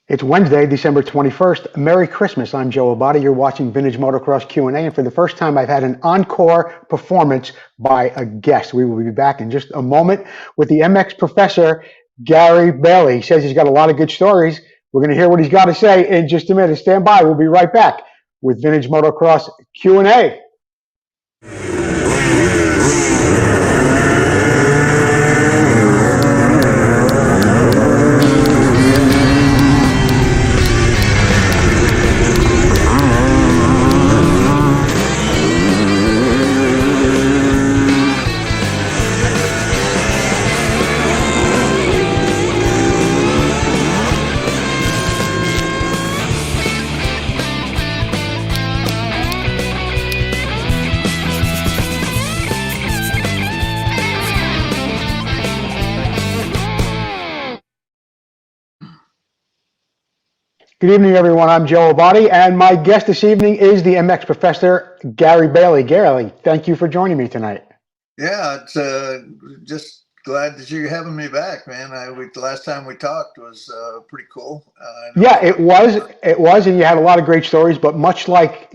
It's Wednesday, December 21st. Merry Christmas. I'm Joe Abadi. You're watching Vintage Motocross Q&A, and for the first time, I've had an encore performance by a guest. We will be back in just a moment with the MX professor, Gary Bailey. He says he's got a lot of good stories. We're going to hear what he's got to say in just a minute. Stand by. We'll be right back with Vintage Motocross Q&A. Good evening, everyone. I'm Joe Abadi, and my guest this evening is the MX professor, Gary Bailey. Gary, thank you for joining me tonight. Yeah, it's just glad that you're having me back, man. The last time we talked was pretty cool. Yeah, it was, and you had a lot of great stories, but much like,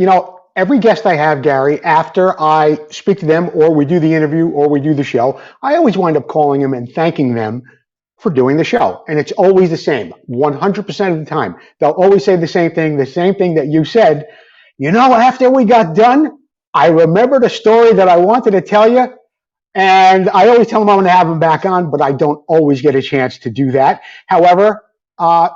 every guest I have, Gary, after I speak to them or we do the interview or we do the show, I always wind up calling them and thanking them for doing the show. And it's always the same, 100% of the time. They'll always say the same thing that you said. After we got done, I remembered a story that I wanted to tell you. And I always tell them I'm going to have them back on, but I don't always get a chance to do that. However,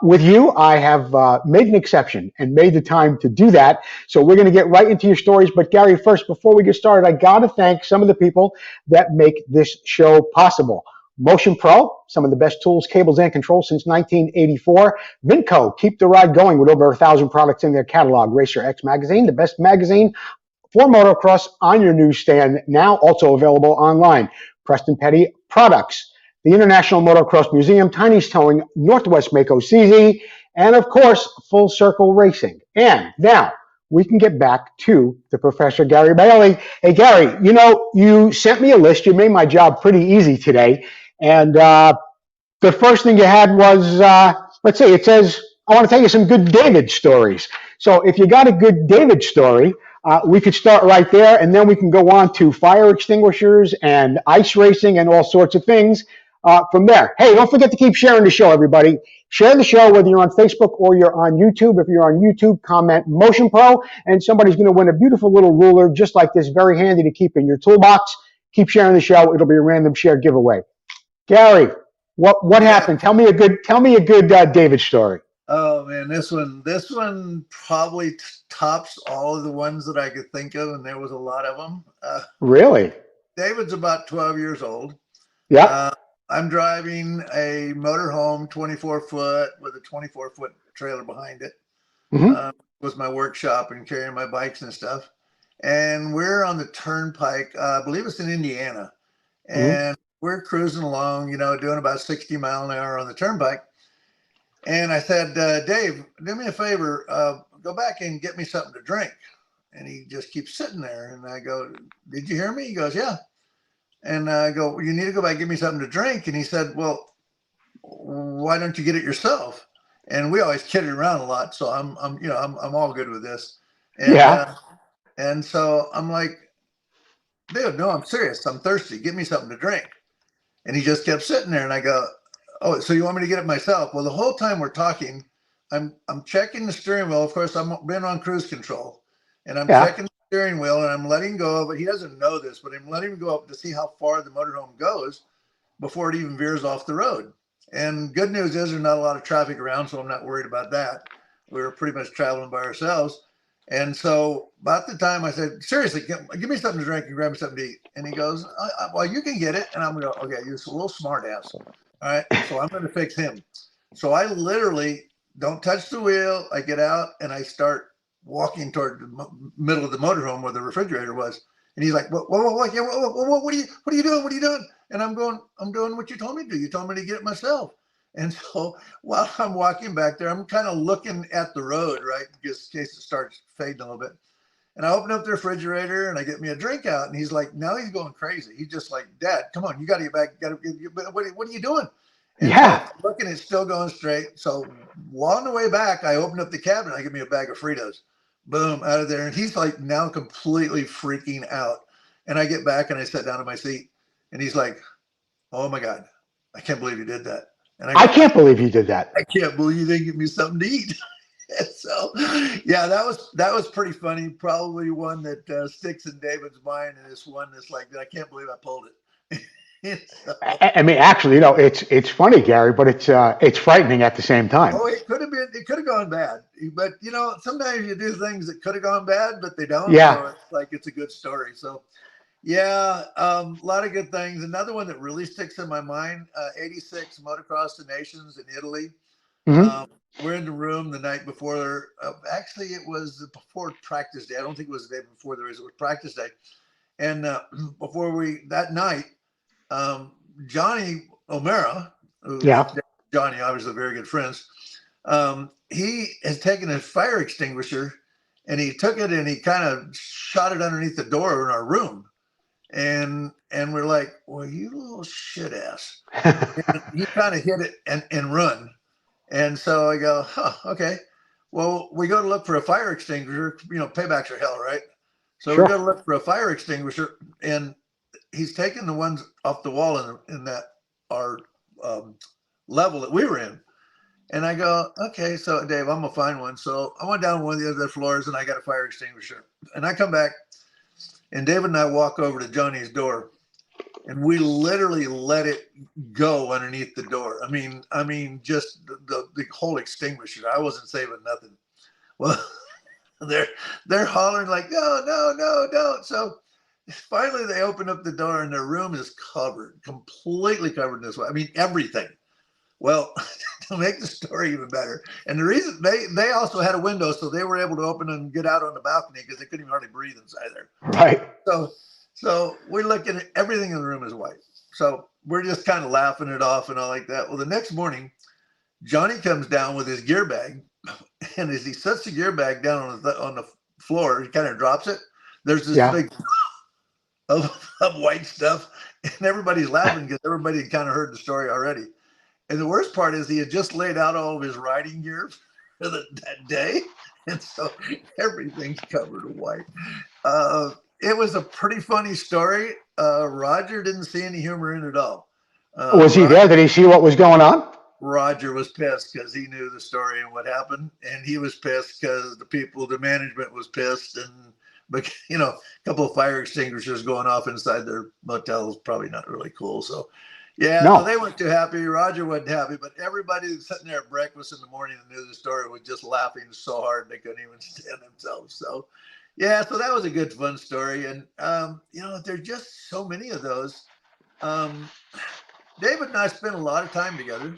with you, I have made an exception and made the time to do that. So we're going to get right into your stories. But Gary, first, before we get started, I got to thank some of the people that make this show possible. Motion Pro, some of the best tools, cables, and controls since 1984. Vmxq, keep the ride going with over 1,000 products in their catalog. Racer X Magazine, the best magazine for motocross on your newsstand, now also available online. Preston Petty Products, the International Motocross Museum, Tiny's Towing, Northwest Mako CZ, and of course, Full Circle Racing. And now we can get back to the Professor Gary Bailey. Hey, Gary, you sent me a list. You made my job pretty easy today. And the first thing you had was, let's see, it says, I want to tell you some good David stories. So if you got a good David story, we could start right there, and then we can go on to fire extinguishers and ice racing and all sorts of things from there. Hey, don't forget to keep sharing the show, everybody. Share the show whether you're on Facebook or you're on YouTube. If you're on YouTube, comment Motion Pro, and somebody's going to win a beautiful little ruler just like this, very handy to keep in your toolbox. Keep sharing the show. It'll be a random share giveaway. Gary, what happened? Tell me a good David story. Oh man, this one probably tops all of the ones that I could think of, and there was a lot of them. Really? David's about 12 years old. Yeah. I'm driving a motorhome, 24-foot with a 24-foot trailer behind it. Mm-hmm. Was my workshop and carrying my bikes and stuff. And we're on the turnpike. I believe it's in Indiana, and we're cruising along, doing about 60 miles an hour on the turnpike. And I said, Dave, do me a favor, go back and get me something to drink. And he just keeps sitting there. And I go, did you hear me? He goes, yeah. And I go, you need to go back and get me something to drink. And he said, well, why don't you get it yourself? And we always kidded around a lot. So I'm all good with this. And, yeah. And so I'm like, dude, no, I'm serious. I'm thirsty. Get me something to drink. And he just kept sitting there. And I go, oh, so you want me to get it myself? Well, the whole time we're talking, I'm checking the steering wheel. Of course, I've been on cruise control, and I'm checking the steering wheel, and I'm letting go of it. He doesn't know this, but I'm letting him go up to see how far the motorhome goes before it even veers off the road. And good news is there's not a lot of traffic around, so I'm not worried about that. We were pretty much traveling by ourselves. And so about the time I said, seriously, give me something to drink and grab me something to eat. And he goes, well, you can get it. And I'm going to go, okay, you're a little smart ass. All right, so I'm going to fix him. So I literally don't touch the wheel. I get out and I start walking toward the middle of the motorhome where the refrigerator was. And he's like, what are you doing? What are you doing? And I'm doing what you told me to do. You told me to get it myself. And so while I'm walking back there, I'm kind of looking at the road, right, just in case it starts fading a little bit. And I open up the refrigerator and I get me a drink out. And he's like, now he's going crazy. He's just like, Dad, come on, you got to get back. What are you doing? And so Yeah. I'm looking, it's still going straight. So on the way back, I opened up the cabinet. I give me a bag of Fritos. Boom, out of there. And he's like now completely freaking out. And I get back and I sat down in my seat. And he's like, oh my God, I can't believe you did that. And I I go, can't believe you did that. I can't believe you didn't give me something to eat. So yeah, that was pretty funny. Probably one that sticks in David's mind, and it's one that's like, I can't believe I pulled it. So, I mean, actually, it's funny, Gary, but it's frightening at the same time. oh, it could have gone bad, but sometimes you do things that could have gone bad, but they don't. Yeah. So it's like it's a good story. So yeah, a lot of good things. Another one that really sticks in my mind: '86 Motocross the Nations in Italy. Hmm. We're in the room the night before. Actually, it was before practice day. I don't think it was the day before it was practice day. And before that night, Johnny O'Mara, who's Yeah. Johnny, obviously very good friends, he has taken a fire extinguisher and he took it and he kind of shot it underneath the door in our room. And we're like, well, you little shit ass. And he kind of hit it and run. And so I go, huh, okay. Well, we go to look for a fire extinguisher. Paybacks are hell, right? So we go Sure. to look for a fire extinguisher, and he's taking the ones off the wall in that our level that we were in. And I go, okay, so Dave, I'm gonna find one. So I went down one of the other floors, and I got a fire extinguisher. And I come back, and David and I walk over to Johnny's door, and we literally let it go underneath the door. I mean, just the whole extinguisher. I wasn't saving nothing. Well, they're hollering like, no, no, no, don't. So finally, they open up the door, and their room is covered, completely covered in this way. I mean, everything. Well, to make the story even better, and the reason they also had a window, so they were able to open and get out on the balcony because they couldn't even hardly breathe inside there. Right. So we're looking at everything in the room is white. So we're just kind of laughing it off and all like that. Well, the next morning, Johnny comes down with his gear bag, and as he sets the gear bag down on the floor, he kind of drops it. There's this Yeah. big of white stuff, and everybody's laughing because everybody had kind of heard the story already. And the worst part is he had just laid out all of his riding gear for that day, and so everything's covered in white. It was a pretty funny story. Roger didn't see any humor in it at all. Was he there? Did he see what was going on? Roger was pissed because he knew the story and what happened, and he was pissed because the management was pissed, and a couple of fire extinguishers going off inside their motel is probably not really cool. So, yeah, so No. they weren't too happy. Roger wasn't happy, but everybody who's sitting there at breakfast in the morning and knew the story was just laughing so hard they couldn't even stand themselves. So, yeah, so that was a good, fun story, and there's just so many of those. David and I spent a lot of time together,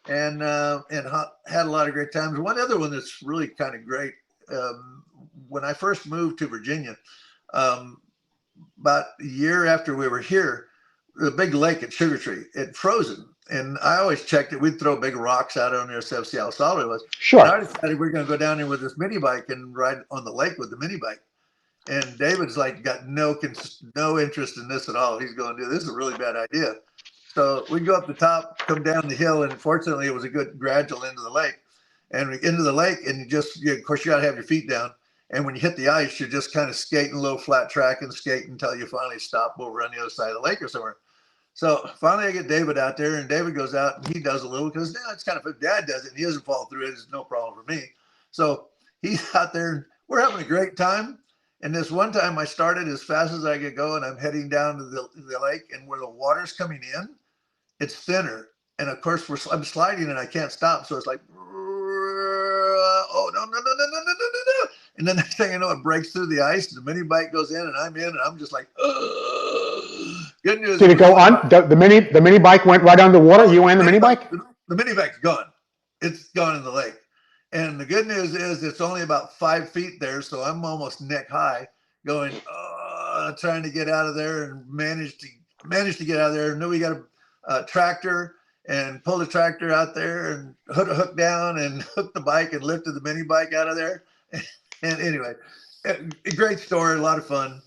and had a lot of great times. One other one that's really kind of great. When I first moved to Virginia, about a year after we were here, the big lake at Sugar Tree, it frozen. And I always checked it. We'd throw big rocks out on there to see how solid it was. Sure. And I decided we were going to go down there with this mini bike and ride on the lake with the mini bike. And David's like got no interest in this at all. He's going, this is a really bad idea. So we go up the top, come down the hill, and fortunately it was a good gradual into the lake. And we into the lake, and of course you got to have your feet down. And when you hit the ice, you're just kind of skating a little flat track and skate until you finally stop over on the other side of the lake or somewhere. So finally I get David out there, and David goes out and he does a little because it's kind of if Dad does it and he doesn't fall through it, it's no problem for me. So he's out there and we're having a great time. And this one time I started as fast as I could go, and I'm heading down to the lake, and where the water's coming in, it's thinner. And of course I'm sliding and I can't stop. So it's like, oh, no, no, no, no, no, no, no, no. And then next thing I know, it breaks through the ice, and the mini bike goes in, and I'm in, and I'm just like, ugh. Good news. Did it go on? The mini bike went right underwater. You and the mini bike? The mini bike's gone. It's gone in the lake. And the good news is it's only about 5 feet there, so I'm almost neck high, going, trying to get out of there, and managed to get out of there. Knew we got a tractor, and pulled the tractor out there and put a hook down and hooked the bike and lifted the mini bike out of there. And anyway, a great story, a lot of fun.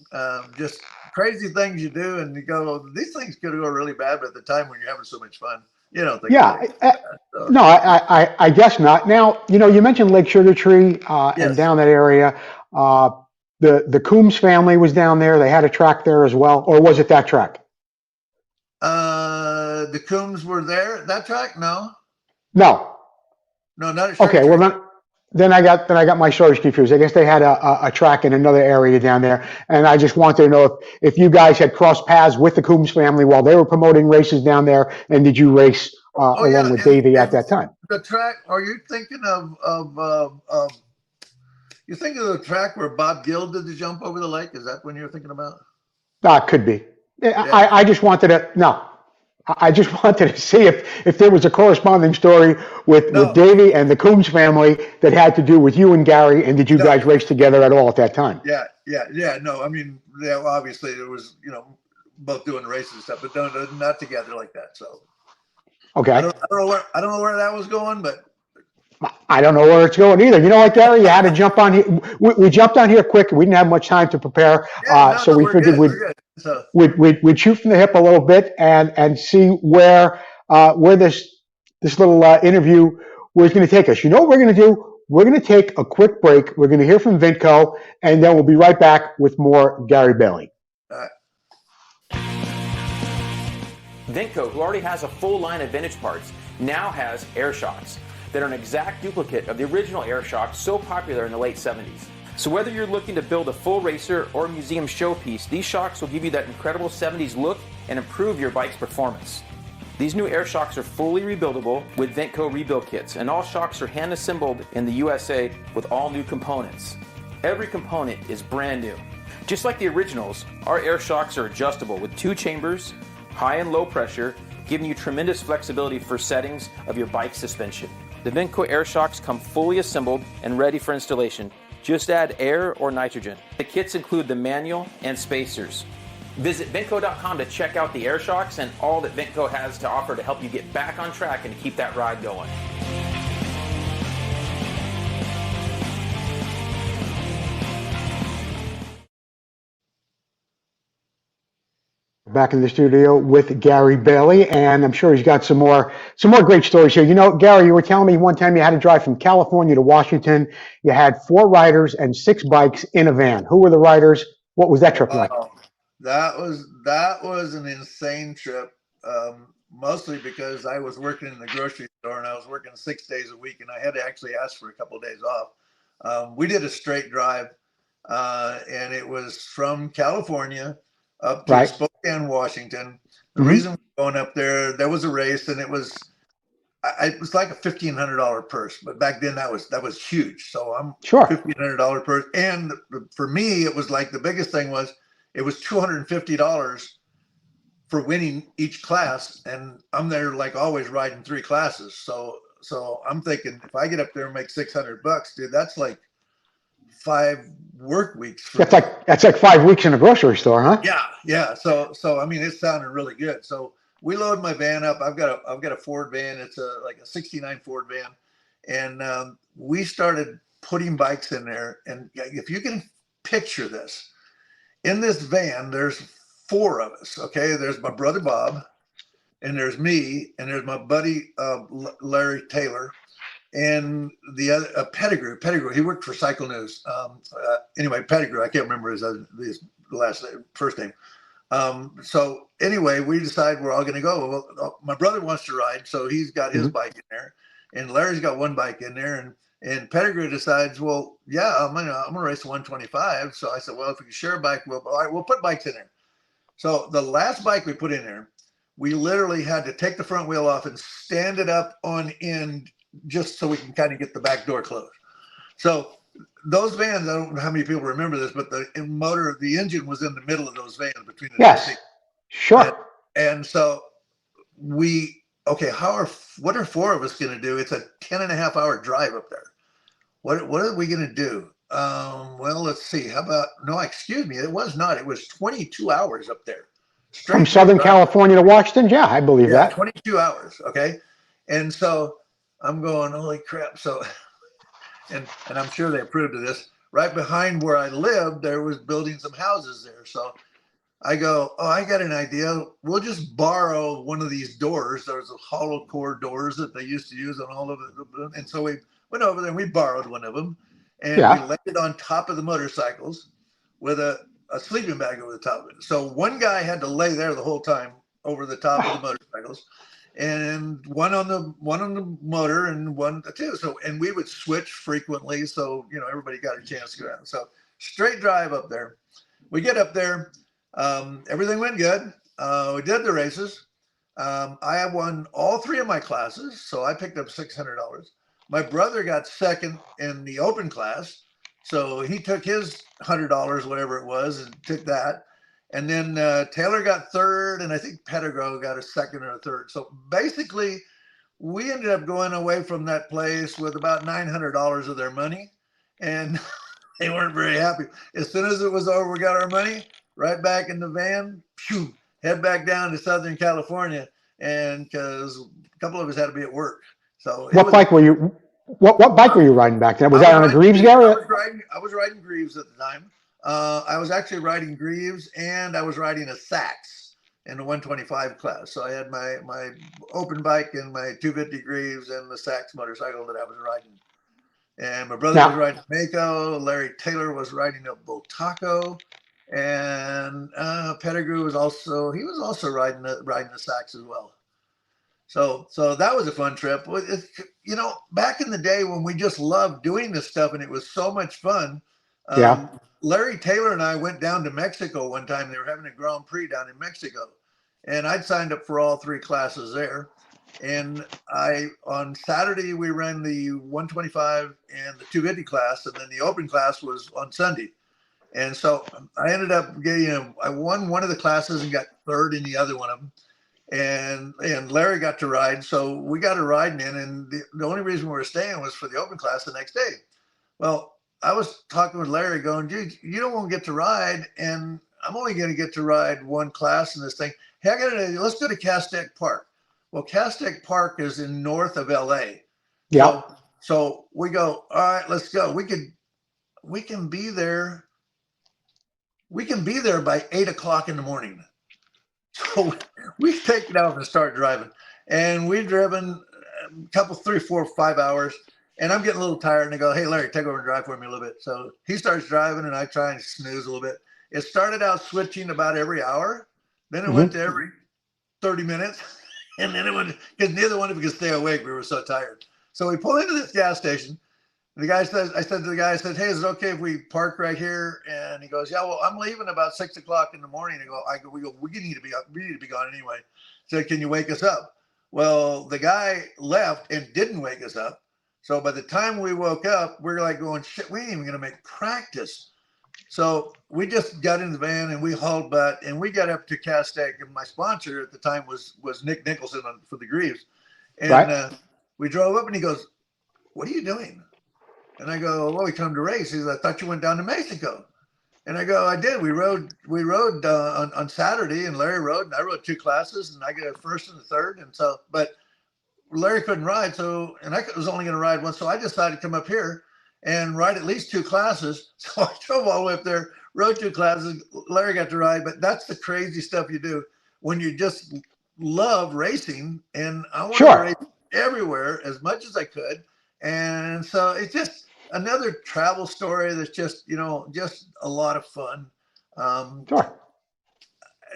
Just crazy things you do, and you go, these things could go really bad, but at the time when you're having so much fun, You don't think of Yeah. things like that. So, No, I guess not. Now, you mentioned Lake Sugar Tree and yes. down that area. Uh, the Coombs family was down there. They had a track there as well, or was it that track? The Coombs were there at that track? No, No. no, not at Sugar Okay. Well, Tree. then I got my stories confused. I guess they had a track in another area down there, and I just wanted to know if you guys had crossed paths with the Coombs family while they were promoting races down there, and did you race Oh along yeah, with Davey at and that time? the track. Are you thinking of you thinking of the track where Bob Gill did the jump over the lake? Is that when you're thinking about? Could be. Yeah. I just wanted to no. I just wanted to see if there was a corresponding story with No, Davey and the Coombs family that had to do with you and Gary, and did you no. guys race together at all at that time? Yeah, yeah, yeah. No, I mean, yeah, obviously there was, both doing the races and stuff, but not together like that. So I Okay. don't, I don't know where that was going, but I don't know where it's going either. You know what, Gary? You had to jump on here. We jumped on here quick. We didn't have much time to prepare, yeah, no, so no, we we're figured good, we'd we're good. So we'd shoot from the hip a little bit and see where this little interview was going to take us. You know what we're going to do? We're going to take a quick break. We're going to hear from Vinco, and then we'll be right back with more Gary Bailey. uh, Vmxq, who already has a full line of vintage parts, now has air shocks that are an exact duplicate of the original air shocks so popular in the late 70s. So whether you're looking to build a full racer or museum showpiece, these shocks will give you that incredible 70s look and improve your bike's performance. These new air shocks are fully rebuildable with Vmxq rebuild kits, and all shocks are hand assembled in the USA with all new components. Every component is brand new. Just like the originals, our air shocks are adjustable with 2 chambers, high and low pressure, giving you tremendous flexibility for settings of your bike suspension. The Vmxq air shocks come fully assembled and ready for installation. Just add air or nitrogen. The kits include the manual and spacers. Visit Vmxq.com to check out the air shocks and all that Vmxq has to offer to help you get back on track and to keep that ride going. Back in the studio with Gary Bailey, and I'm sure he's got some more great stories here. Gary, you were telling me one time you had to drive from California to Washington. You had 4 riders and 6 bikes in a van. Who were the riders? What was that trip like? wow, that was an insane trip. Mostly because I was working in the grocery store and I was working 6 days a week, and I had to actually ask for a couple of days off. We did a straight drive, and it was from California up to Right. Spokane, Washington. The Mm-hmm. reason we're going up there was a race, and it was like a $1,500 purse, but back then that was huge. So I'm Sure. $1,500 purse, and for me it was like the biggest thing was it was $250 for winning each class, and I'm there like always riding 3 classes. So I'm thinking if I get up there and make $600, dude, that's like 5 work weeks for me. That's like 5 weeks in a grocery store, huh? Yeah. So I mean, it sounded really good. So we load my van up. I've got a Ford van. It's like a '69 Ford van, and we started putting bikes in there. And if you can picture this, in this van, there's 4 of us. Okay, there's my brother Bob, and there's me, and there's my buddy Larry Taylor, and the other Pettigrew. He worked for Cycle News. Anyway, Pettigrew. I can't remember his first name. So anyway, we decide we're all going to go. Well, my brother wants to ride, so he's got his bike in there, and Larry's got one bike in there, and Pettigrew decides, well, yeah, I'm gonna race 125. So I said, well, if we can share a bike, we'll put bikes in there. So the last bike we put in there, we literally had to take the front wheel off and stand it up on end just so we can kind of get the back door closed. So those vans, I don't know how many people remember this, but the engine was in the middle of those vans between the two seats. Sure. And so what are 4 of us going to do? It's a 10.5-hour drive up there. What are we going to do? Well, let's see. How about, no, excuse me. It was not. It was 22 hours up there. From Southern California to Washington? Yeah, I believe that. 22 hours. Okay. And so I'm going, holy crap. So, and I'm sure they approved of this. Right behind where I lived, there was building some houses there. So I go, oh, I got an idea. We'll just borrow one of these doors. There's a hollow core doors that they used to use on all of it. And so we went over there and we borrowed one of them and we Yeah. laid it on top of the motorcycles with a sleeping bag over the top of it. So one guy had to lay there the whole time over the top of the motorcycles, and one on the motor and one too. So, and we would switch frequently. So, you know, everybody got a chance to go out. So straight drive up there. We get up there. Everything went good. We did the races. I won all three of my classes, so I picked up $600. My brother got second in the open class, so he took his $100, whatever it was, and took that. And then Taylor got third, and I think Pettigrew got a second or a third. So basically, we ended up going away from that place with about $900 of their money, and they weren't very happy. As soon as it was over, we got our money, right back in the van, phew, head back down to Southern California, and because a couple of us had to be at work. So what bike were you? What bike were you riding back then? Was that on a Greaves, Gary? I was riding Greaves at the time. I was actually riding Greaves, and I was riding a Sachs in the 125 class. So I had my open bike and my 250 Greaves and the Sachs motorcycle that I was riding. And my brother was riding Mako. Larry Taylor was riding a Botaco, and Pettigrew was also riding the Sachs as well. So that was a fun trip. You know, back in the day when we just loved doing this stuff and it was so much fun. Larry Taylor and I went down to Mexico one time. They were having a Grand Prix down in Mexico, and I'd signed up for all three classes there. And on Saturday, we ran the 125 and the 250 class, and then the open class was on Sunday. And so I ended up getting, I won one of the classes and got third in the other one of them. And Larry got to ride. So we got a riding in, and the only reason we were staying was for the open class the next day. Well, I was talking with Larry going, dude, you don't want to get to ride, and I'm only going to get to ride one class in this thing. Hey, let's go to Castec Park. Well, Castec Park is in north of LA. Yeah. So we go, all right, let's go. We can be there. We can be there by 8 o'clock in the morning. So we take it out and start driving. And we've driven a couple, 3, 4, 5 hours. And I'm getting a little tired. And I go, hey, Larry, take over and drive for me a little bit. So he starts driving, and I try and snooze a little bit. It started out switching about every hour. Then it went to every 30 minutes. And then it went, because neither one of us could stay awake. We were so tired. So we pull into this gas station. The guy says, I said to the guy, I said, hey, is it okay if we park right here? And he goes, yeah, well, I'm leaving about 6 o'clock in the morning. We need to be gone anyway. So can you wake us up? Well, the guy left and didn't wake us up. So by the time we woke up, we're like going, shit, we ain't even going to make practice. So we just got in the van and we hauled butt, and we got up to Castec, and my sponsor at the time was Nick Nicholson for the Greaves. And we drove up, and he goes, what are you doing? And I go, well, we come to race. He says, I thought you went down to Mexico. And I go, I did. We rode on Saturday, and Larry rode, and I rode 2 classes, and I got a first and a third. And so, but Larry couldn't ride. So, and I was only going to ride one. So I decided to come up here and ride at least 2 classes. So I drove all the way up there, rode 2 classes. Larry got to ride, but that's the crazy stuff you do when you just love racing. And I wanted to race everywhere as much as I could. And so it's just another travel story that's just, you know, just a lot of fun.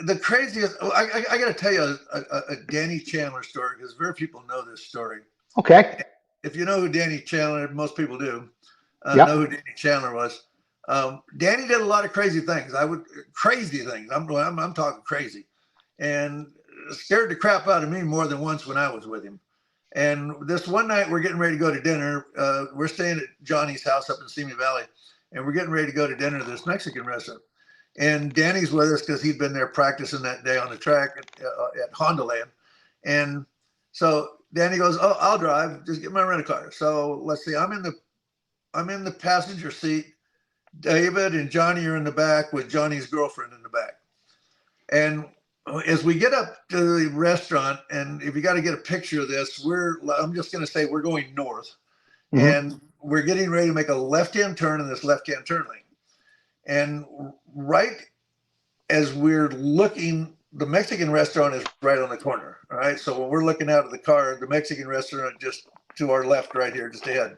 The craziest, I got to tell you a Danny Chandler story, because very people know this story. Okay. If you know who Danny Chandler, most people do know who Danny Chandler was. Danny did a lot of crazy things. Crazy things. I'm talking crazy, and scared the crap out of me more than once when I was with him. And this one night, we're getting ready to go to dinner. We're staying at Johnny's house up in Simi Valley, and we're getting ready to go to dinner to this Mexican restaurant. And Danny's with us because he'd been there practicing that day on the track at Honda Land. And so Danny goes, oh, I'll drive. Just get my rental-car. So let's see. I'm in the passenger seat. David and Johnny are in the back with Johnny's girlfriend in the back. And as we get up to the restaurant, and if you got to get a picture of this, I'm just going to say we're going north, and we're getting ready to make a left-hand turn in this left-hand turn lane. And right as we're looking, the Mexican restaurant is right on the corner. All right. So when we're looking out of the car, the Mexican restaurant just to our left, right here, just ahead.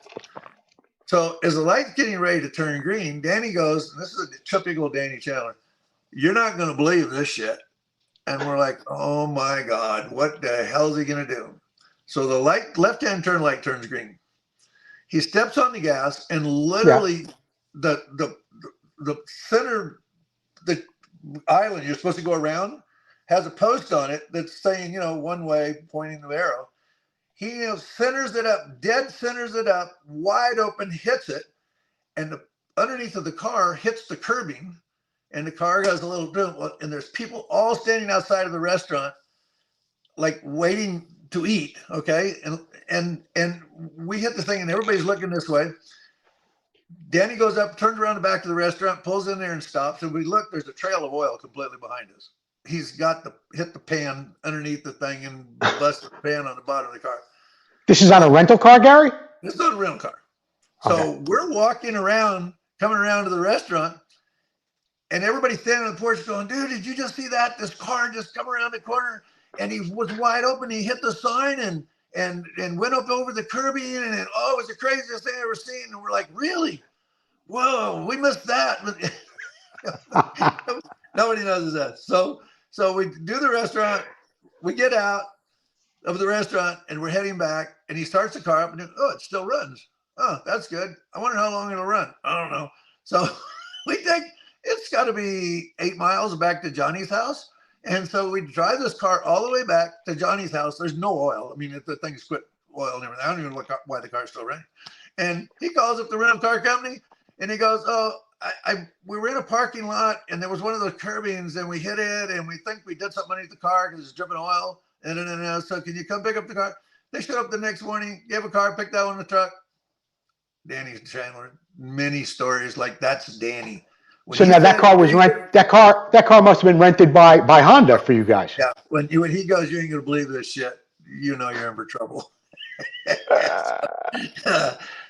So as the light's getting ready to turn green, Danny goes, and this is a typical Danny Chandler, "You're not going to believe this shit." And we're like, oh my God, what the hell is he going to do? So the left-hand turn light turns green. He steps on the gas, and literally the center, the island you're supposed to go around has a post on it that's saying, one way, pointing the arrow. He centers it up, dead centers it up, wide open, hits it, and the underneath of the car hits the curbing, and the car goes a little boom, and there's people all standing outside of the restaurant, like waiting to eat. Okay, and we hit the thing, and everybody's looking this way. Danny goes up, turns around the back of the restaurant, pulls in there and stops, and we look. There's a trail of oil completely behind us. He's got hit the pan underneath the thing and busted the pan on the bottom of the car. This is on a rental car, Gary? It's not a rental car. So we're walking around, coming around to the restaurant, and everybody's standing on the porch going, "Dude, did you just see that? This car just come around the corner, and he was wide open. He hit the sign and went up over the curbing, and it was the craziest thing I ever seen." And we're like, "Really? Whoa, we missed that." Nobody knows that. So we do the restaurant, we get out of the restaurant, and we're heading back, and he starts the car up, and it still runs. Oh, that's good. I wonder how long it'll run. I don't know. So we think it's got to be 8 miles back to Johnny's house. And so we drive this car all the way back to Johnny's house. There's no oil. I mean, the thing's quit oil and everything. I don't even know why the car's still running. And he calls up the rental car company, and he goes, "Oh, we were in a parking lot, and there was one of those curbings, and we hit it, and we think we did something underneath the car because it's dripping oil. And so can you come pick up the car?" They showed up the next morning, gave a car, picked that one in the truck. Danny Chandler, many stories like that's Danny. So now that car was that car must have been rented by Honda for you guys. Yeah. When he goes, "You ain't gonna believe this shit," you're in for trouble.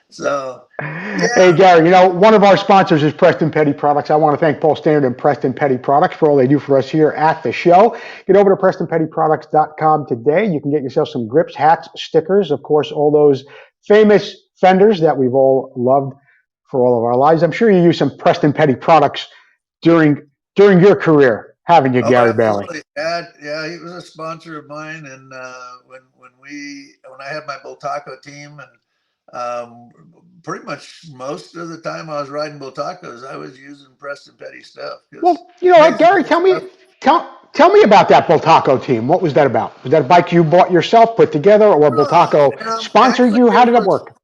So yeah. Hey Gary, one of our sponsors is Preston Petty Products. I want to thank Paul Standard and Preston Petty Products for all they do for us here at the show. Get over to PrestonPettyProducts.com today. You can get yourself some grips, hats, stickers, of course, all those famous fenders that we've all loved for all of our lives. I'm sure you use some Preston Petty products during your career, haven't you, Gary Bailey? Yeah, he was a sponsor of mine, and when I had my Bull Taco team, and pretty much most of the time I was riding Bull Tacos, I was using Preston Petty stuff. Well, Gary, tell me about that Bull Taco team. What was that about? Was that a bike you bought yourself, put together, or Bull Taco sponsored you? How did it work?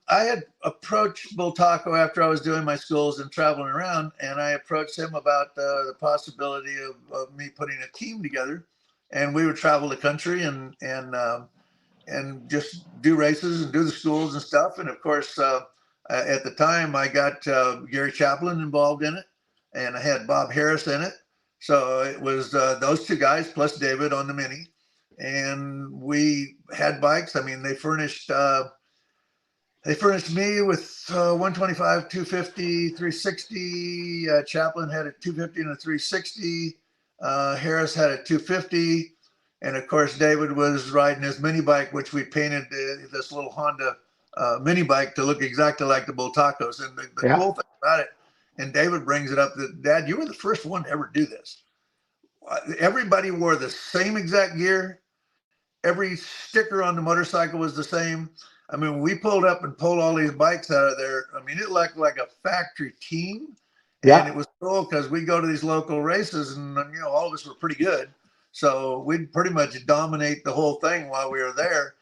I had approached Bull Taco after I was doing my schools and traveling around, and I approached him about the possibility of me putting a team together, and we would travel the country and just do races and do the schools and stuff. And of course, at the time, I got Gary Chaplin involved in it, and I had Bob Harris in it. So it was those two guys plus David on the Mini, and we had bikes. I mean, they furnished me with 125, 250, 360. Chaplin had a 250 and a 360. Harris had a 250. And of course, David was riding his mini bike, which we painted this little Honda mini bike to look exactly like the Bull Tacos. And the cool thing about it, and David brings it up, that, "Dad, you were the first one to ever do this." Everybody wore the same exact gear. Every sticker on the motorcycle was the same. I mean, we pulled up and pulled all these bikes out of there. I mean, it looked like a factory team. And it was cool because we go to these local races, and all of us were pretty good. So we'd pretty much dominate the whole thing while we were there.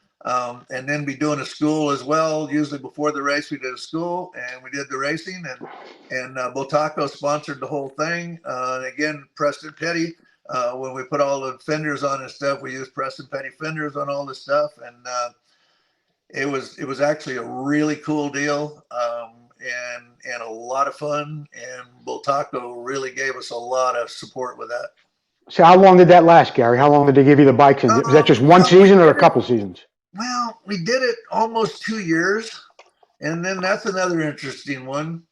And then be doing a school as well. Usually before the race, we did a school, and we did the racing, and Bull Taco sponsored the whole thing. And again, Preston Petty, when we put all the fenders on and stuff, we used Preston Petty fenders on all this stuff. And it was actually a really cool deal, and a lot of fun. And Bull Taco really gave us a lot of support with that. So how long did that last, Gary? How long did they give you the bikes? And was that just one season or a couple seasons? Well, we did it almost 2 years. And then that's another interesting one.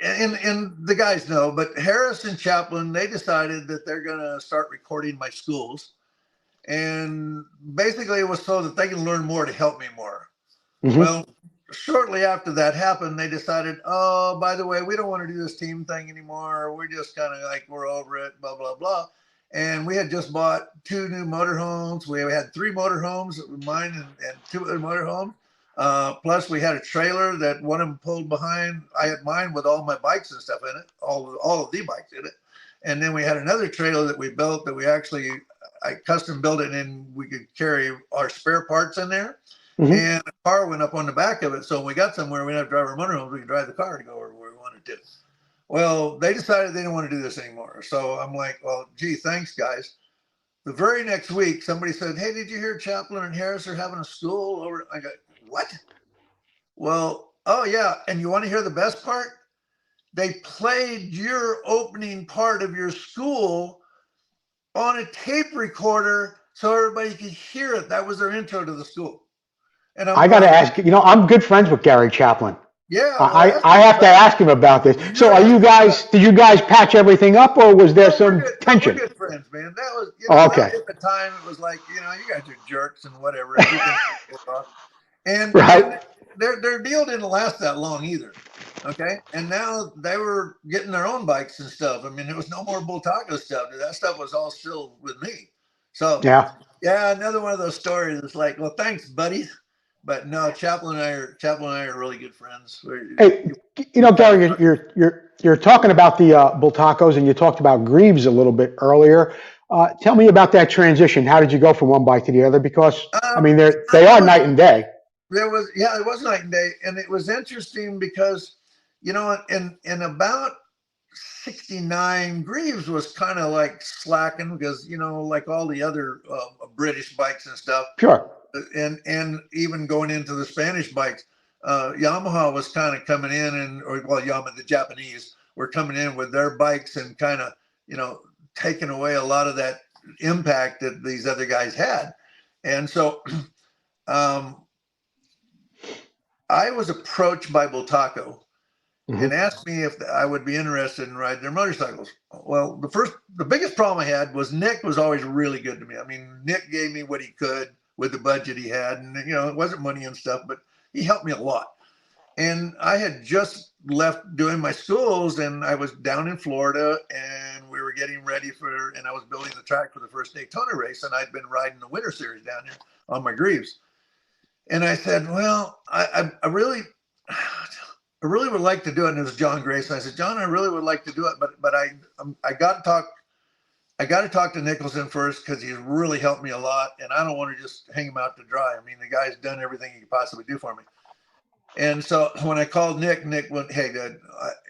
and the guys know, but Harris and Chaplin, they decided that they're going to start recording my schools. And basically it was so that they can learn more to help me more. Mm-hmm. Well, shortly after that happened, they decided, oh, by the way, we don't want to do this team thing anymore. We're just kind of like, we're over it, blah, blah, blah. And we had just bought 2 new motorhomes. We had 3 motorhomes, mine and 2 other motorhomes. Plus we had a trailer that one of them pulled behind. I had mine with all my bikes and stuff in it, all of the bikes in it. And then we had another trailer that we built that I custom built it, and we could carry our spare parts in there. Mm-hmm. And a car went up on the back of it. So when we got somewhere, we didn't have to drive our motorhomes. We could drive the car to go where we wanted to. Well, they decided they didn't want to do this anymore. So I'm like, well, gee, thanks, guys. The very next week, somebody said, hey, did you hear Chaplin and Harris are having a school over? I go, what? Well, oh, yeah. And you want to hear the best part? They played your opening part of your school on a tape recorder so everybody could hear it. That was their intro to the school. And I got to ask, I'm good friends with Gary Chaplin. Yeah. Well, I have to ask him about this. So did you guys patch everything up, or was there some tension? We're good friends, man. That was, okay. At the time it was like, you guys are jerks and whatever. And right. Their deal didn't last that long either. Okay. And now they were getting their own bikes and stuff. I mean, there was no more Bull Taco stuff. That stuff was all still with me. So yeah, another one of those stories. It's like, well, thanks, buddy. But no, Chaplin and I are really good friends. Hey, Gary, you're talking about the Bull Tacos, and you talked about Greaves a little bit earlier. Tell me about that transition. How did you go from one bike to the other? Because I mean, they are night and day. It was night and day, and it was interesting because, in about 69, Greaves was kind of like slacking because, like all the other British bikes and stuff. Sure. And even going into the Spanish bikes, Yamaha was kind of coming in, Yamaha, the Japanese, were coming in with their bikes and kind of, taking away a lot of that impact that these other guys had. And so I was approached by Bull Taco and asked me if I would be interested in riding their motorcycles. Well, the biggest problem I had was Nick was always really good to me. I mean, Nick gave me what he could with the budget he had, and it wasn't money and stuff, but he helped me a lot. And I had just left doing my schools, and I was down in Florida, and we were getting ready and I was building the track for the first Daytona race, and I'd been riding the Winter Series down here on my Greaves. And I said, well, I really would like to do it. And it was John Grace. And I said, John, I really would like to do it, but I got to talk to Nicholson first, because he's really helped me a lot, and I don't want to just hang him out to dry. I mean, the guy's done everything he could possibly do for me. And so when I called Nick went, hey, Dad,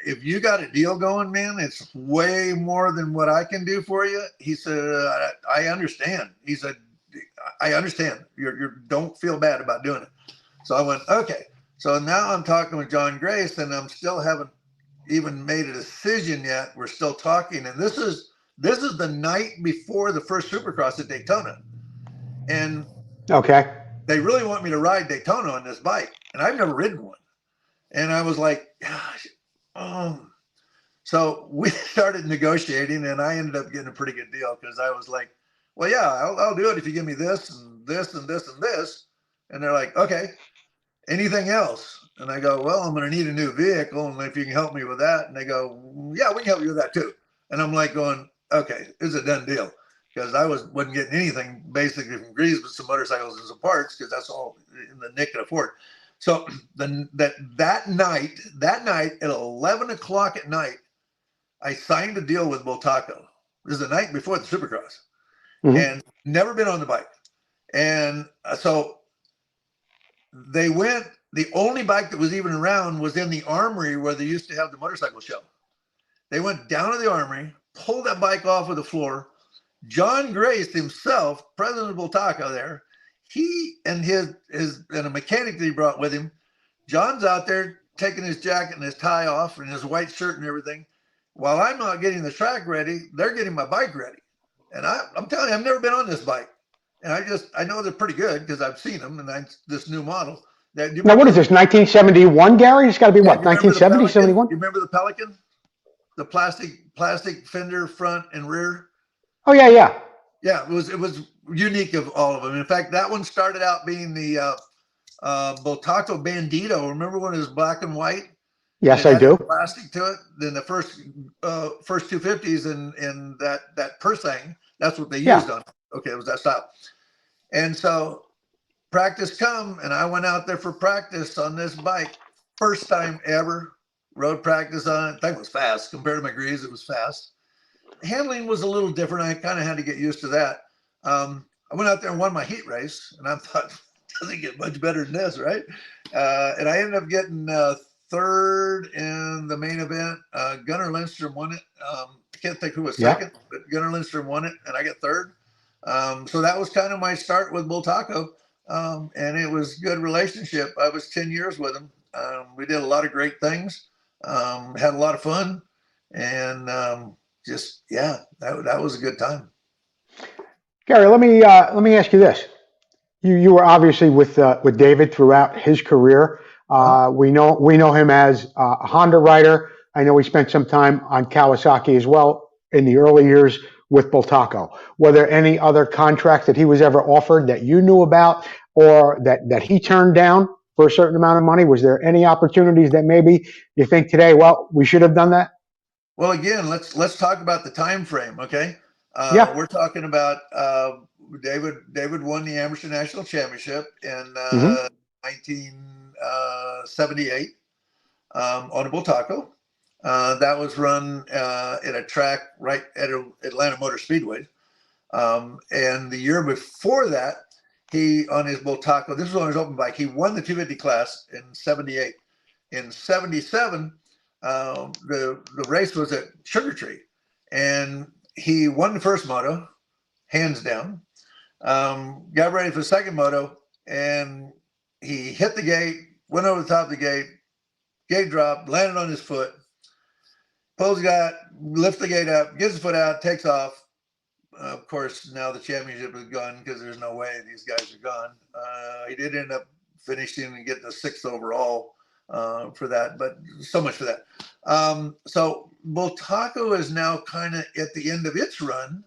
if you got a deal going, man, it's way more than what I can do for you. He said, I understand. He said, I understand. You don't feel bad about doing it. So I went, okay. So now I'm talking with John Grace, and I'm still haven't even made a decision yet. We're still talking, and this is the night before the first Supercross at Daytona. And okay, they really want me to ride Daytona on this bike, and I've never ridden one. And I was like, gosh. So we started negotiating, and I ended up getting a pretty good deal, because I was like, well, yeah, I'll do it if you give me this and this and this and this. And they're like, okay, anything else? And I go, well, I'm going to need a new vehicle, and if you can help me with that. And they go, yeah, we can help you with that too. And I'm like going, okay, it's a done deal, because I wasn't getting anything basically from Greaves but some motorcycles and some parts, because that's all in the Nick could afford. So that night at 11 o'clock at night, I signed a deal with Bull Taco. This is the night before the Supercross, and never been on the bike. And so they went. The only bike that was even around was in the Armory, where they used to have the motorcycle show. They went down to the Armory, pulled that bike off of the floor. John Grace himself, president of Bull Taco there, he and a mechanic that he brought with him, John's out there taking his jacket and his tie off and his white shirt and everything. While I'm not getting the track ready, they're getting my bike ready. And I'm telling you, I've never been on this bike. And I know they're pretty good, because I've seen them, and this new model. Now, what is this, 1971, Gary? It's got to be what, 1970, 71? You remember the Pelican? The plastic fender front and rear? Oh, yeah, yeah. Yeah, it was unique of all of them. In fact, that one started out being the Bultaco Bandito. Remember when it was black and white? Yes, I do. Plastic to it. Then the first 250s in that Persang, that's what they used on it. Okay, it was that style. And so practice come, and I went out there for practice on this bike. First time ever road practice on it. Thing was fast compared to my Grease. It was fast. Handling was a little different. I kind of had to get used to that. I went out there and won my heat race, and I thought, doesn't get much better than this, right? And I ended up getting third in the main event. Gunnar Lindstrom won it. I can't think who was second, but Gunnar Lindstrom won it, and I got third. So that was kind of my start with Bultaco, and it was a good relationship. I was 10 years with him. We did a lot of great things, had a lot of fun, and that was a good time. Gary, let me ask you this. You were obviously with David throughout his career. We know him as a Honda rider. I know he spent some time on Kawasaki as well in the early years with Bultaco. Were there any other contracts that he was ever offered that you knew about, or that he turned down for a certain amount of money? Was there any opportunities that maybe you think today, well, we should have done that? Well, again, let's talk about the time frame, okay? We're talking about David won the Amateur National Championship in 1978 on a Bultaco. That was run at a track right at Atlanta Motor Speedway. And the year before that, he, on his Bultaco, this was on his open bike, he won the 250 class in 78. In 77, the race was at Sugar Tree, and he won the first moto, hands down. Got ready for the second moto, and he hit the gate, went over the top of the gate dropped, landed on his foot. Pulls the guy, lifts the gate up, gets his foot out, takes off. Of course, now the championship is gone because there's no way these guys are gone. He did end up finishing and getting the 6th overall for that, but so much for that. So Bultaco is now kind of at the end of its run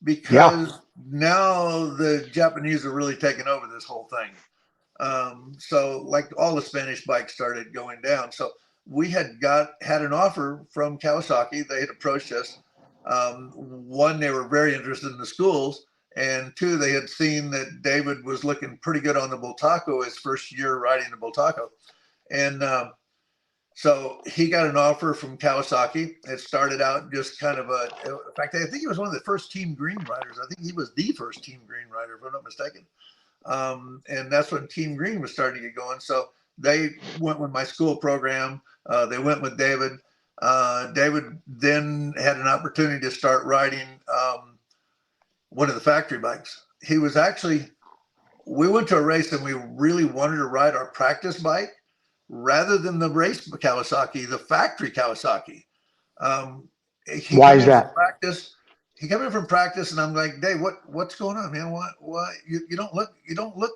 because now the Japanese are really taking over this whole thing. So like all the Spanish bikes started going down. So we had an offer from Kawasaki. They had approached us. One, they were very interested in the schools, and two, they had seen that David was looking pretty good on the Bultaco his first year riding the Bultaco. And so he got an offer from Kawasaki. It started out just kind of in fact, I think he was one of the first Team Green riders. I think he was the first Team Green rider, if I'm not mistaken. And that's when Team Green was starting to get going. So they went with my school program. They went with David. David then had an opportunity to start riding one of the factory bikes. He was actually, we went to a race and we really wanted to ride our practice bike rather than the race Kawasaki, the factory Kawasaki. Why is that? Practice. He came in from practice, and I'm like, Dave, what's going on, man? Why you don't look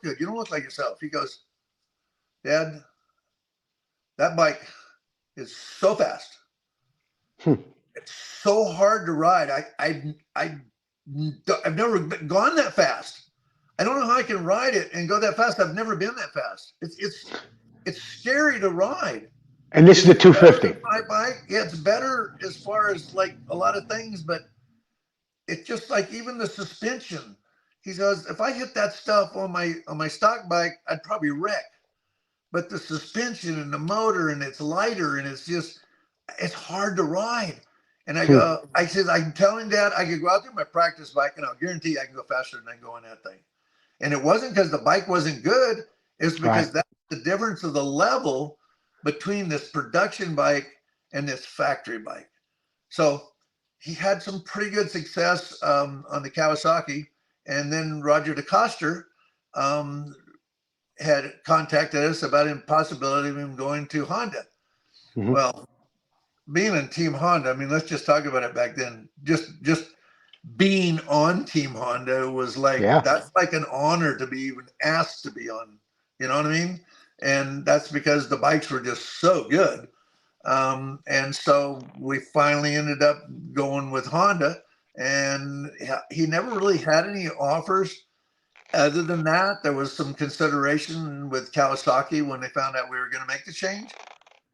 good. You don't look like yourself. He goes, Dad, that bike is so fast. It's so hard to ride. I've never gone that fast. I don't know how I can ride it and go that fast. I've never been that fast. It's scary to ride. And this is the 250. My bike, yeah, it's better as far as like a lot of things, but it's just like even the suspension. He goes, if I hit that stuff on my stock bike, I'd probably wreck. But the suspension and the motor, and it's lighter, and it's hard to ride. And I go, I said, I'm telling Dad, I could go out there with my practice bike, and I'll guarantee I can go faster than I go on that thing. And it wasn't because the bike wasn't good. It's because that's the difference of the level between this production bike and this factory bike. So he had some pretty good success on the Kawasaki. And then Roger DeCoster had contacted us about the possibility of him going to Honda. Well, being in Team Honda, I mean, let's just talk about it back then. Just being on Team Honda was like, that's like an honor to be even asked to be on. You know what I mean? And that's because the bikes were just so good. And so we finally ended up going with Honda, and he never really had any offers. Other than that, there was some consideration with Kawasaki when they found out we were going to make the change.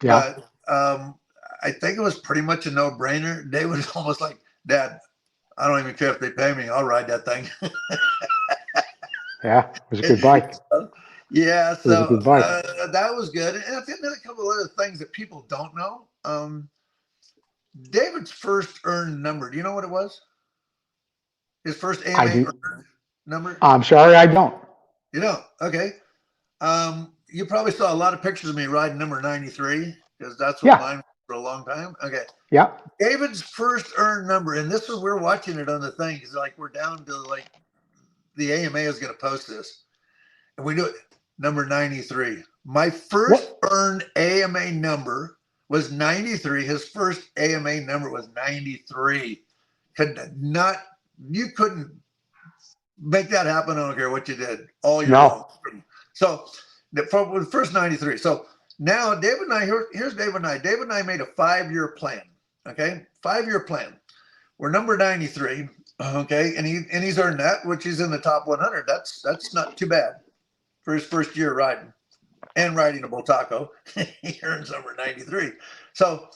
Yeah. But I think it was pretty much a no-brainer. David was almost like, Dad, I don't even care if they pay me. I'll ride that thing. Yeah. It was a good bike. Yeah, It was a so good bike. that was good. And I think there's a couple of other things that people don't know. David's first earned number, do you know what it was? His first I AMA do. earned number? I'm sorry, I don't. You know, okay. You probably saw a lot of pictures of me riding number 93 because that's what Yeah. mine was for a long time. Okay. Yeah. David's first earned number, and this is we're watching it on the thing because like we're down to like the AMA is going to post this, and we do it number 93. My first earned AMA number was 93. His first AMA number was 93. You couldn't make that happen. I don't care what you did all year long. So for the first 93. So now David and I, here's David and I. David and I made a 5-year plan. Okay, 5-year plan. We're number 93. Okay, and he's earned that, which is in the top 100. That's not too bad for his first year riding and riding a Bultaco. He earns number 93. So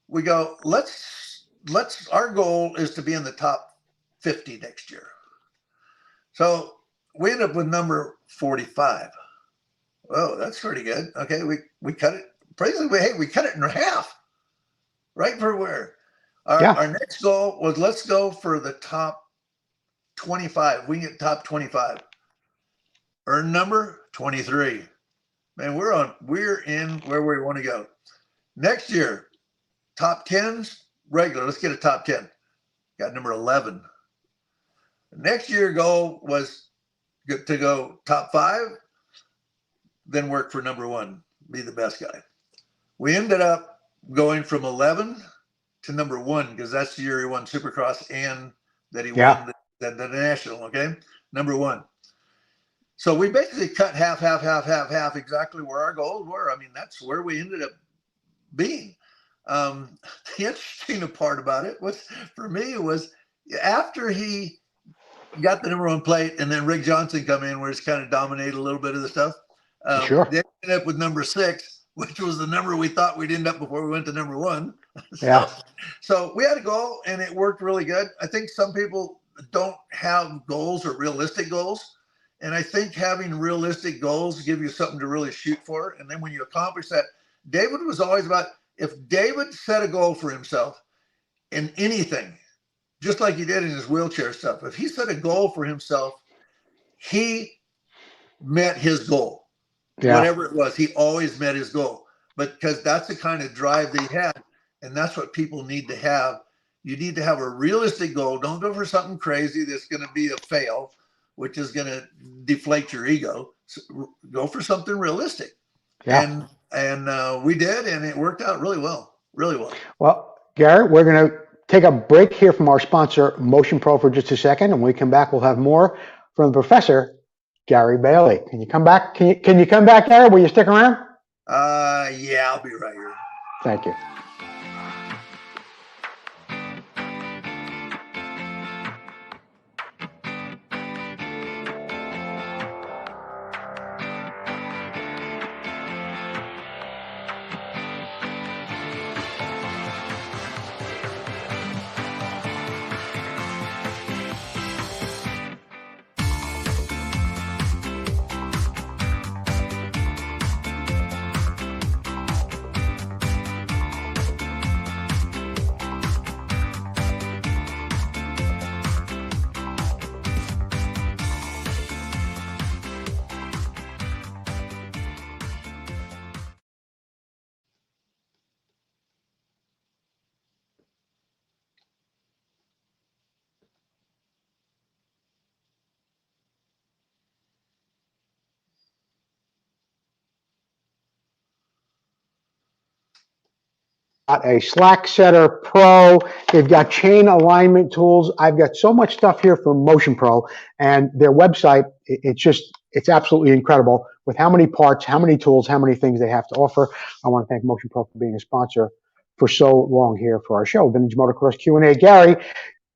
we go, our goal is to be in the top 50 next year. So we end up with number 45. Oh, that's pretty good. Okay, we cut it. Basically, we cut it in half. Right for where? Our next goal was let's go for the top 25. We can get top 25. Earn number 23. Man, we're in where we want to go. Next year, top 10s, regular. Let's get a top 10. Got number 11. Next year goal was to go top 5, then work for number 1, be the best guy. We ended up going from 11 to number 1 because that's the year he won Supercross and that he won the national. Okay, number 1. So we basically cut half, exactly where our goals were. I mean, that's where we ended up being. The interesting part about it was, for me, was after he got the number 1 plate and then Rick Johnson come in where it's kind of dominated a little bit of the stuff. They ended up with number 6, which was the number we thought we'd end up before we went to number 1. So we had a goal and it worked really good. I think some people don't have goals or realistic goals. And I think having realistic goals give you something to really shoot for. And then when you accomplish that, David was always about, if David set a goal for himself in anything, just like he did in his wheelchair stuff, if he set a goal for himself, he met his goal. Whatever it was, he always met his goal. But because that's the kind of drive they had, and that's what people need to have. You need to have a realistic goal. Don't go for something crazy that's going to be a fail, which is going to deflate your ego. So go for something realistic. And we did, and it worked out really well. Well, Garrett, we're going to take a break here from our sponsor, Motion Pro, for just a second. And when we come back, we'll have more from the professor, Gary Bailey. Can you come back? Can you come back, Gary? Will you stick around? Yeah, I'll be right here. Thank you. A Slack Setter Pro. They've got chain alignment tools. I've got so much stuff here from Motion Pro, and their website, it's just it's absolutely incredible with how many parts, how many tools, how many things they have to offer. I want to thank Motion Pro for being a sponsor for so long here for our show, Vintage Motocross Q&A. Gary,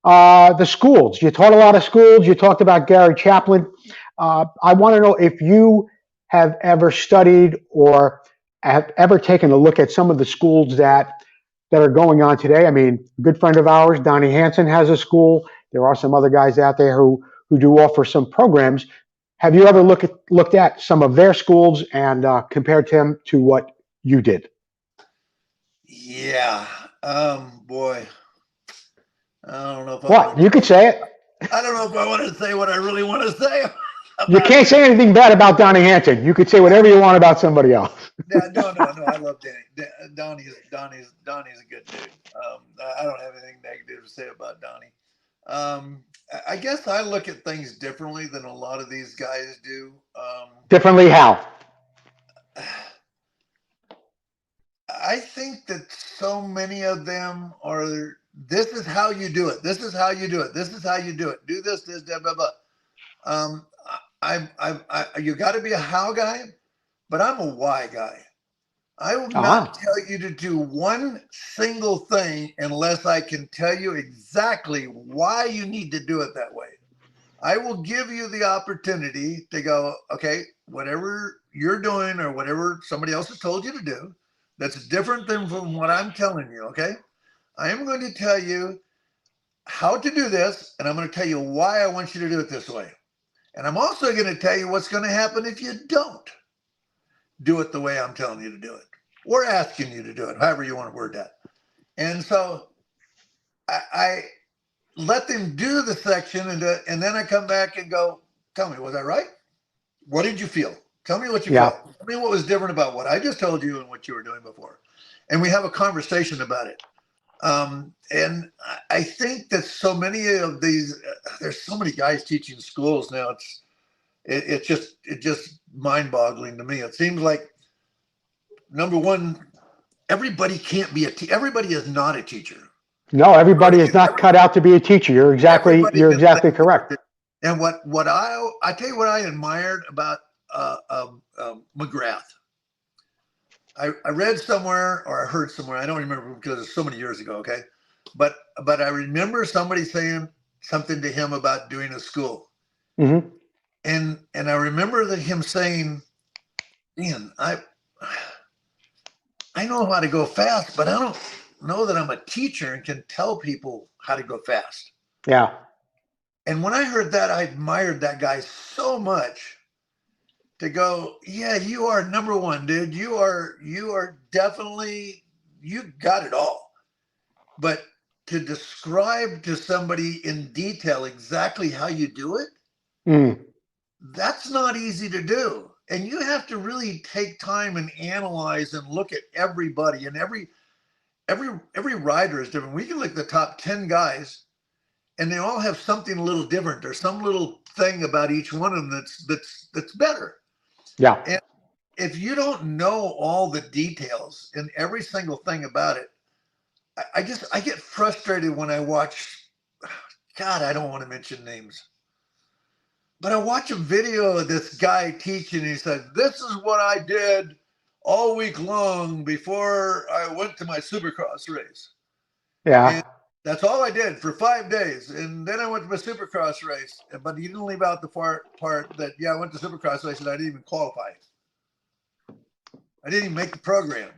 the schools, you taught a lot of schools. You talked about Gary Chaplin. I want to know if you have ever studied or have ever taken a look at some of the schools that are going on today. I mean, a good friend of ours, Donnie Hansen, has a school. There are some other guys out there who do offer some programs. Have you ever looked at some of their schools and compared them to what you did? Yeah. Boy, I don't know if What? You could say it. I don't know if I want to say what I really want to say. You can't say anything bad about Donnie Hansen. You could say whatever you want about somebody else. Yeah, no. I love Danny. Donnie's a good dude. I don't have anything negative to say about Donnie. I guess I look at things differently than a lot of these guys do. Differently how? I think that so many of them are, this is how you do it. This is how you do it. This is how you do it. Do this, blah, blah, blah. You got to be a how guy, but I'm a why guy. I will not tell you to do one single thing unless I can tell you exactly why you need to do it that way. I will give you the opportunity to go, okay, whatever you're doing or whatever somebody else has told you to do, that's different than from what I'm telling you, okay? I am going to tell you how to do this, and I'm going to tell you why I want you to do it this way. And I'm also going to tell you what's going to happen if you don't do it the way I'm telling you to do it, or asking you to do it, however you want to word that. And so I let them do the section, and then I come back and go, tell me, was I right? What did you feel? Tell me what you felt. Tell me what was different about what I just told you and what you were doing before. And we have a conversation about it. And I think that so many of these, there's so many guys teaching schools now. It's just mind-boggling to me. It seems like, number one, everybody can't be everybody is not a teacher. No, everybody is not cut out to be a teacher. You're exactly correct. And what I tell you what I admired about McGrath. I read somewhere, or I heard somewhere, I don't remember because it's so many years ago, okay? But I remember somebody saying something to him about doing a school. Mm-hmm. And I remember him saying, man, I know how to go fast, but I don't know that I'm a teacher and can tell people how to go fast. Yeah. And when I heard that, I admired that guy so much to go, yeah, you are number one, dude. You are definitely, you got it all. But to describe to somebody in detail exactly how you do it, that's not easy to do. And you have to really take time and analyze and look at everybody, and every rider is different. We can look at the top 10 guys, and they all have something a little different. There's some little thing about each one of them that's better. Yeah. And if you don't know all the details and every single thing about it, I get frustrated when I watch, God, I don't want to mention names, but I watch a video of this guy teaching. And he said, this is what I did all week long before I went to my Supercross race. Yeah. And that's all I did for 5 days. And then I went to my Supercross race. But he didn't leave out the part that, yeah, I went to Supercross race and I didn't even qualify. I didn't even make the program.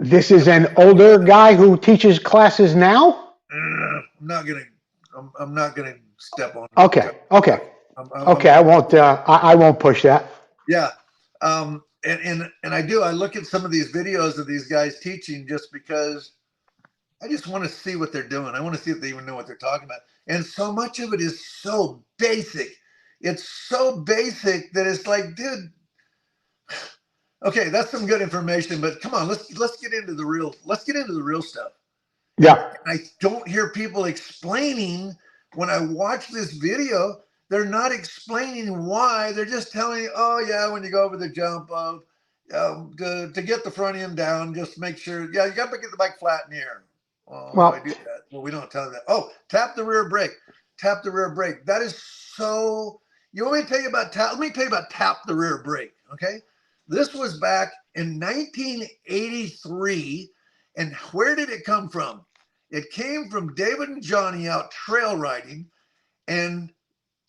This is an older guy who teaches classes now? I'm not gonna step on. Okay. I won't push that. Yeah. And I look at some of these videos of these guys teaching just because I just want to see what they're doing. I want to see if they even know what they're talking about. And so much of it is so basic. It's so basic that it's like, dude, okay, that's some good information, but come on, let's get into the real stuff. Yeah. I don't hear people explaining when I watch this video. They're not explaining why. They're just telling you, oh yeah, when you go over the jump of to get the front end down, just make sure, yeah, you got to get the bike flat in the air. Well, I do that. Well, we don't tell them that. Oh, tap the rear brake. Tap the rear brake. That is so, You want me to tell you about let me tell you about tap the rear brake. Okay. This was back in 1983. And where did it come from? It came from David and Johnny out trail riding. And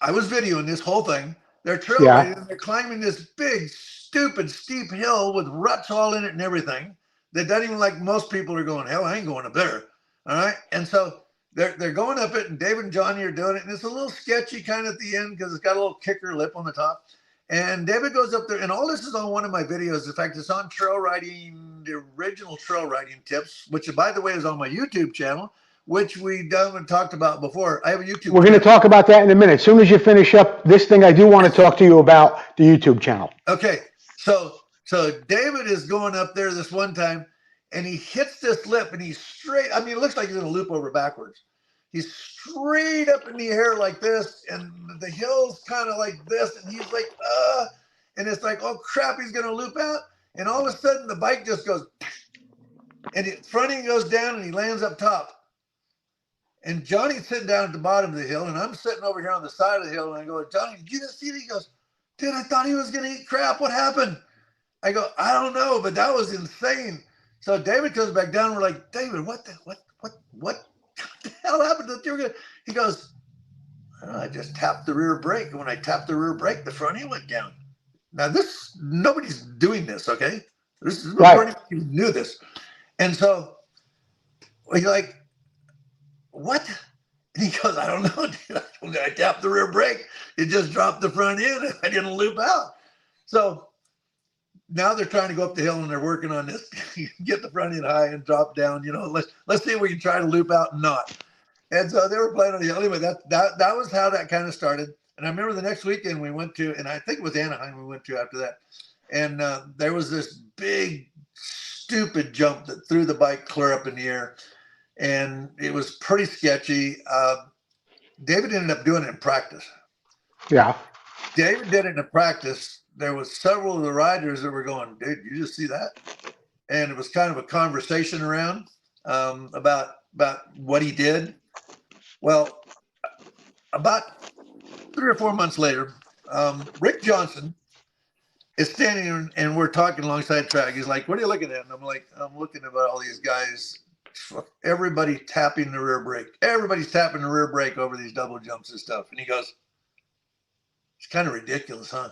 I was videoing this whole thing. They're trail riding and they're climbing this big, stupid, steep hill with ruts all in it and everything. That doesn't even, like, most people are going, hell, I ain't going up there. All right. And so they're going up it, and David and Johnny are doing it. And it's a little sketchy kind of at the end because it's got a little kicker lip on the top. And David goes up there, and all this is on one of my videos. In fact, it's on trail riding, the original trail riding tips, which, by the way, is on my YouTube channel, which we done and talked about before. I have a YouTube. We're going to talk about that in a minute. As soon as you finish up this thing, I do want to talk to you about the YouTube channel. Okay. So David is going up there this one time, and he hits this lip, and he's straight. I mean, it looks like he's going to loop over backwards. He's straight up in the air like this, and the hill's kind of like this, and he's like, and it's like, oh crap, he's going to loop out. And all of a sudden, the bike just goes, and the front end goes down, and he lands up top. And Johnny's sitting down at the bottom of the hill, and I'm sitting over here on the side of the hill, and I go, Johnny, did you just see it? He goes, dude, I thought he was going to eat crap. What happened? I go, I don't know, but that was insane. So David comes back down. We're like, David, what the hell happened to the? He goes, I just tapped the rear brake. And when I tapped the rear brake, the front end went down. Now nobody's doing this, okay? This is nobody even knew this. And so he's like, what? And he goes, I don't know, dude. I tapped the rear brake. It just dropped the front end, and I didn't loop out. So now they're trying to go up the hill, and they're working on this. Get the front end high and drop down. Let's see if we can try to loop out and not. And so they were playing on the hill. Anyway, that was how that kind of started. And I remember the next weekend we went to, and I think it was Anaheim we went to after that. And there was this big, stupid jump that threw the bike clear up in the air. And it was pretty sketchy. David ended up doing it in practice. Yeah. David did it in practice. There was several of the riders that were going, dude, you just see that? And it was kind of a conversation around about what he did. Well, about 3 or 4 months later, Rick Johnson is standing and we're talking alongside the track. He's like, what are you looking at? And I'm like, I'm looking at all these guys, everybody tapping the rear brake. Everybody's tapping the rear brake over these double jumps and stuff. And he goes, it's kind of ridiculous, huh?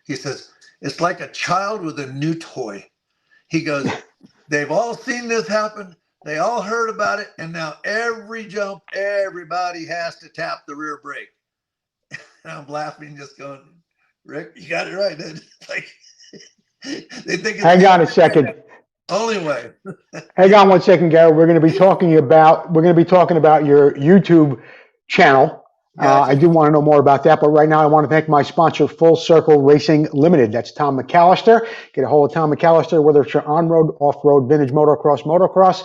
He says, it's like a child with a new toy. He goes, they've all seen this happen. They all heard about it. And now every jump, everybody has to tap the rear brake. And I'm laughing, just going, Rick, you got it right. It's like, they think it's hang on a second. Only way. Hang on one second, Gary. We're going to be talking about your YouTube channel. I do want to know more about that, but right now I want to thank my sponsor, Full Circle Racing Limited. That's Tom McAllister. Get a hold of Tom McAllister, whether it's your on-road, off-road, vintage motocross.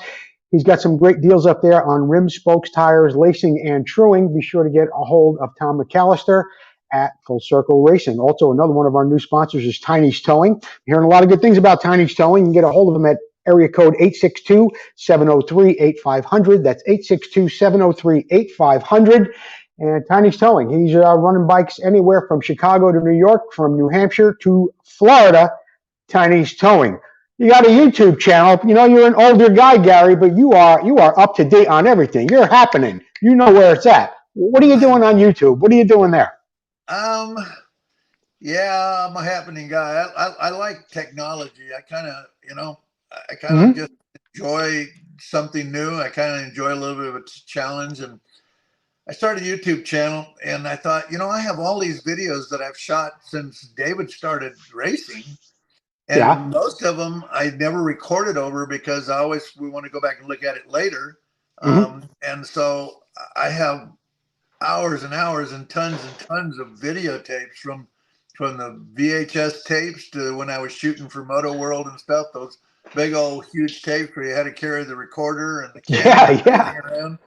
He's got some great deals up there on rims, spokes, tires, lacing, and truing. Be sure to get a hold of Tom McAllister at Full Circle Racing. Also, another one of our new sponsors is Tiny's Towing. You're hearing a lot of good things about Tiny's Towing. You can get a hold of them at area code 862-703-8500. That's 862-703-8500. And Tiny's Towing. He's running bikes anywhere from Chicago to New York, from New Hampshire to Florida. Tiny's Towing. You got a YouTube channel. You know, you're an older guy, Gary, but you are up to date on everything. You're happening. You know where it's at. What are you doing on YouTube? What are you doing there? Yeah, I'm a happening guy. I like technology. I kind of just enjoy something new. I kind of enjoy a little bit of a challenge. And I started a YouTube channel, and I thought, I have all these videos that I've shot since David started racing. And most of them I never recorded over because we want to go back and look at it later. And so I have hours and hours and tons of videotapes from the VHS tapes to when I was shooting for Moto World and stuff, those big old huge tapes where you had to carry the recorder and the camera around.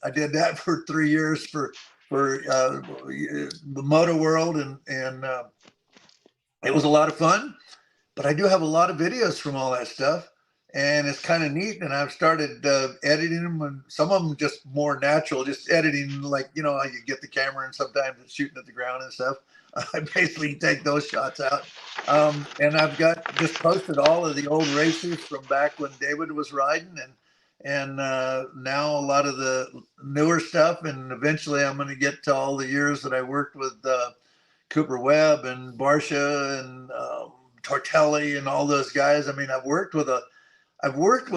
I did that for 3 years for the Moto World, and it was a lot of fun. But I do have a lot of videos from all that stuff, and it's kind of neat. And I've started editing them, and some of them just more natural, just editing, like, you know, you get the camera and sometimes it's shooting at the ground and stuff. I basically take those shots out. And I've got just posted all of the old races from back when David was riding, and now a lot of the newer stuff. And eventually I'm going to get to all the years that I worked with Cooper Webb and Barsha and Tortelli and all those guys. I mean, I've worked with a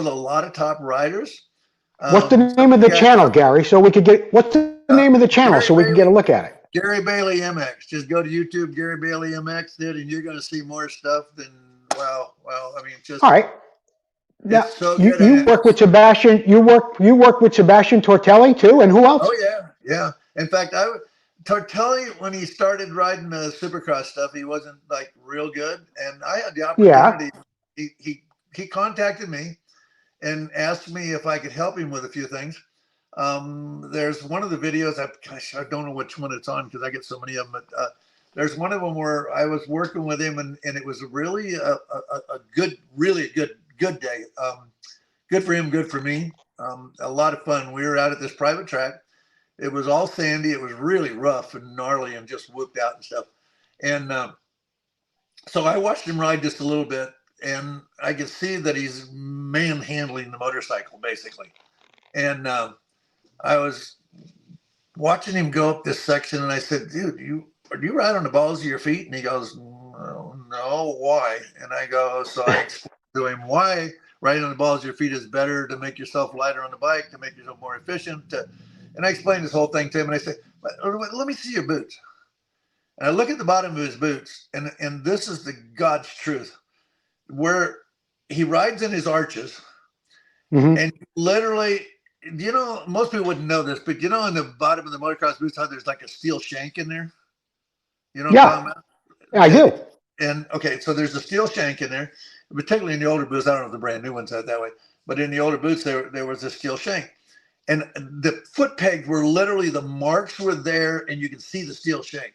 lot of top riders. What's the name of the channel, Gary? So we could get, what's the name of the channel Gary so we can get a look at it? Gary Bailey MX. Just go to YouTube, Gary Bailey MX, dude, and you're going to see more stuff than, well, I mean, just. All right. Now, so you work with Sebastian. You work with Sebastian Tortelli too, and who else? Oh yeah. In fact, Tortelli, when he started riding the Supercross stuff, he wasn't like real good, and I had the opportunity. Yeah. He contacted me and asked me if I could help him with a few things. There's one of the videos, I don't know which one it's on because I get so many of them, but there's one of them where I was working with him, and it was really a good day. Good for him, good for me. A lot of fun. We were out at this private track. It was all sandy. It was really rough and gnarly and just whooped out and stuff. And so I watched him ride just a little bit, and I could see that he's manhandling the motorcycle basically. And I was watching him go up this section, and I said, dude, do you ride on the balls of your feet? And he goes, no, why? And I go, so I explained to him why riding on the balls of your feet is better, to make yourself lighter on the bike, to make yourself more efficient. And I explained this whole thing to him, and I said, let me see your boots. And I look at the bottom of his boots, and this is the God's truth, where he rides in his arches, and literally, you know, most people wouldn't know this, but you know, in the bottom of the motocross boots, how there's like a steel shank in there? You know what I'm talking about? Yeah, I do. And okay, so there's a steel shank in there, particularly in the older boots. I don't know if the brand new ones had that way, but in the older boots, there was a steel shank. And the foot pegs were literally, the marks were there, and you could see the steel shank.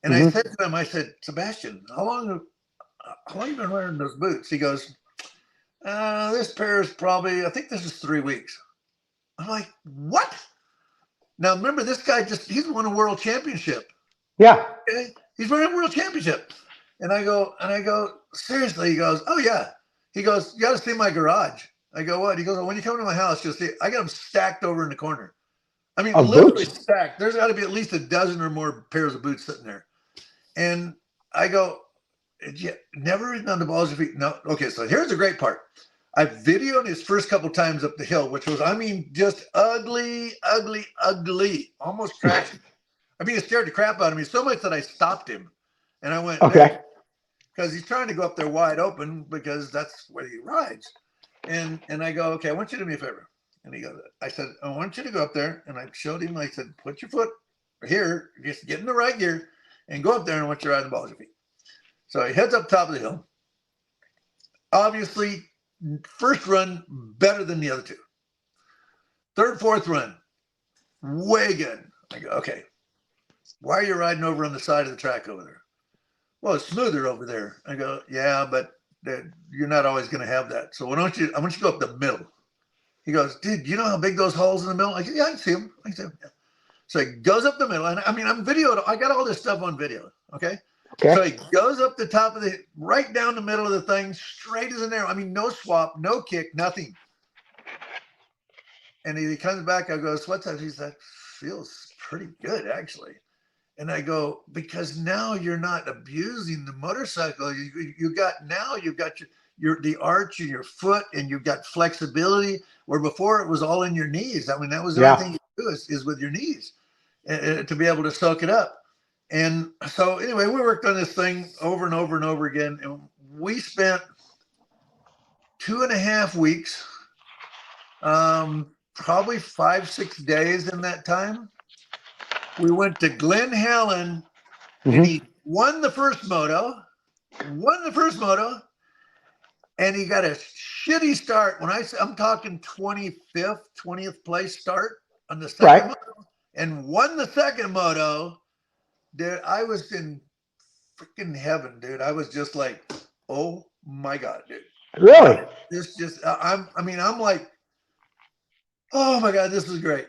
And I said to him, I said, Sebastian, how long have you been wearing those boots? He goes, this pair is probably, I think this is 3 weeks. I'm like, what? Now, remember, this guy he's won a world championship. Yeah. Okay? He's winning a world championship. And I go, seriously? He goes, oh, yeah. He goes, you got to see my garage. I go, what? He goes, well, when you come to my house, you'll see, I got them stacked over in the corner. I mean, literally boots? Stacked. There's got to be at least a dozen or more pairs of boots sitting there. And I go, yeah, never ridden on the balls of your feet. No. Okay, so here's the great part. I videoed his first couple times up the hill, which was, I mean, just ugly, almost crashing. I mean, it scared the crap out of me so much that I stopped him. And I went, okay, because he's trying to go up there wide open because that's where he rides. And I go, okay, I want you to do me a favor. And he goes, I said, I want you to go up there. And I showed him, I said, put your foot here, just get in the right gear and go up there, and I want you to ride the balls of your feet. So he heads up top of the hill. Obviously, first run, better than the other two. Third, fourth run, way good. I go, okay, why are you riding over on the side of the track over there? Well, it's smoother over there. I go, yeah, but you're not always going to have that. So I want you to go up the middle. He goes, dude, you know how big those holes in the middle? I go, yeah, I can see them. Yeah. So he goes up the middle. And I mean, I'm videoed. I got all this stuff on video. Okay. So he goes up the top of right down the middle of the thing, straight as an arrow. I mean, no swap, no kick, nothing. And he comes back. I go, so what's that? He said, feels pretty good, actually. And I go, because now you're not abusing the motorcycle. You've got the arch in your foot, and you've got flexibility, where before it was all in your knees. I mean, that was the only thing you do is with your knees to be able to soak it up. And so anyway, we worked on this thing over and over and over again. And we spent 2.5 weeks, probably 5-6 days in that time. We went to Glen Helen, and he won the first moto, and he got a shitty start. When I'm talking 25th, 20th place start on the second moto, and won the second moto. Dude, I was in freaking heaven, dude. I was just like, oh my God, dude. Really? This just, I'm like, oh my God, this is great.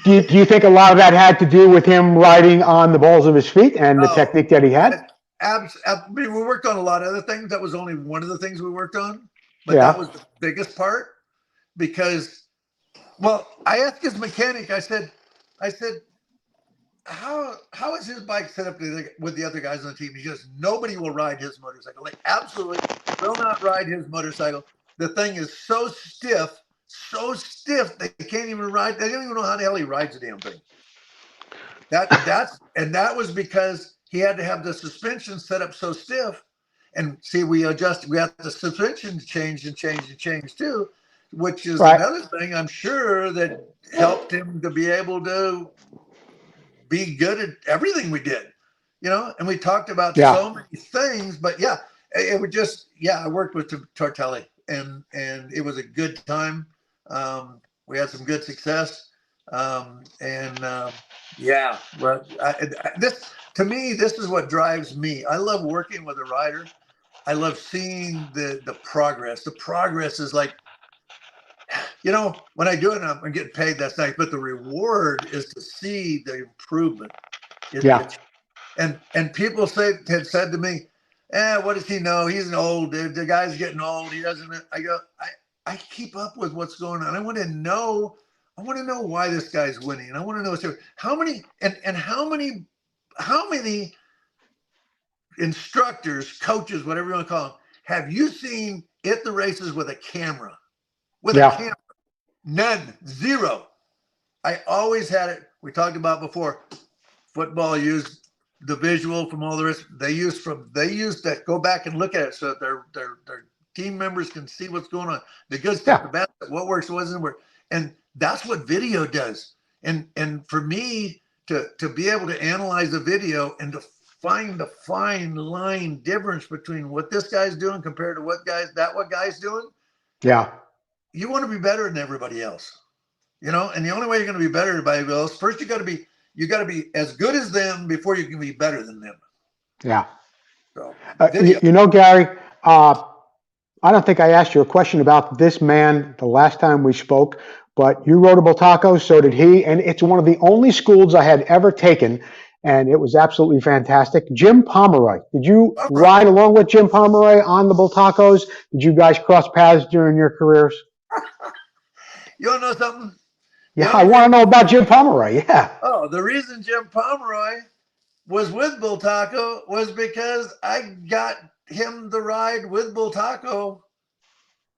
Do you think a lot of that had to do with him riding on the balls of his feet and the Oh, technique that he had? I mean, we worked on a lot of other things. That was only one of the things we worked on, but that Yeah. was the biggest part because, well, I asked his mechanic, I said, how is his bike set up with the other guys on the team? He goes, nobody will ride his motorcycle. They absolutely will not ride his motorcycle. The thing is so stiff they can't even ride. They don't even know how the hell he rides the damn thing. That was because he had to have the suspension set up so stiff. And see, we have the suspension changed too, which is Right. another thing I'm sure that helped him to be able to be good at everything we did, and we talked about so many things, but it would just, I worked with Tortelli and it was a good time. We had some good success. But this, to me, this is what drives me. I love working with a rider. I love seeing the progress. The progress is like, when I do it, I'm getting paid. That's nice, but the reward is to see the improvement. And people had said to me, what does he know? He's an old dude. The guy's getting old. He doesn't. I go, I keep up with what's going on. I want to know why this guy's winning. I want to know how many instructors, coaches, whatever you want to call them, have you seen at the races with a camera? A camera? None. Zero. I always had it. We talked about before. Football used the visual from all the rest. They used that. Go back and look at it so that their team members can see what's going on. The good stuff, the bad stuff, what works, what doesn't work, and that's what video does. And for me to be able to analyze a video and to find the fine line difference between what this guy's doing compared to what guy's doing. Yeah. You want to be better than everybody else, and the only way you're going to be better than everybody else, first you got to be as good as them before you can be better than them. Yeah. So, Gary, I don't think I asked you a question about this man the last time we spoke, but you rode a Bultaco, so did he, and it's one of the only schools I had ever taken, and it was absolutely fantastic. Jim Pomeroy. Did you ride along with Jim Pomeroy on the Bultacos? Did you guys cross paths during your careers? You want to know something? Yeah, I want to know about Jim Pomeroy. Yeah. Oh, the reason Jim Pomeroy was with Bultaco was because I got him the ride with Bultaco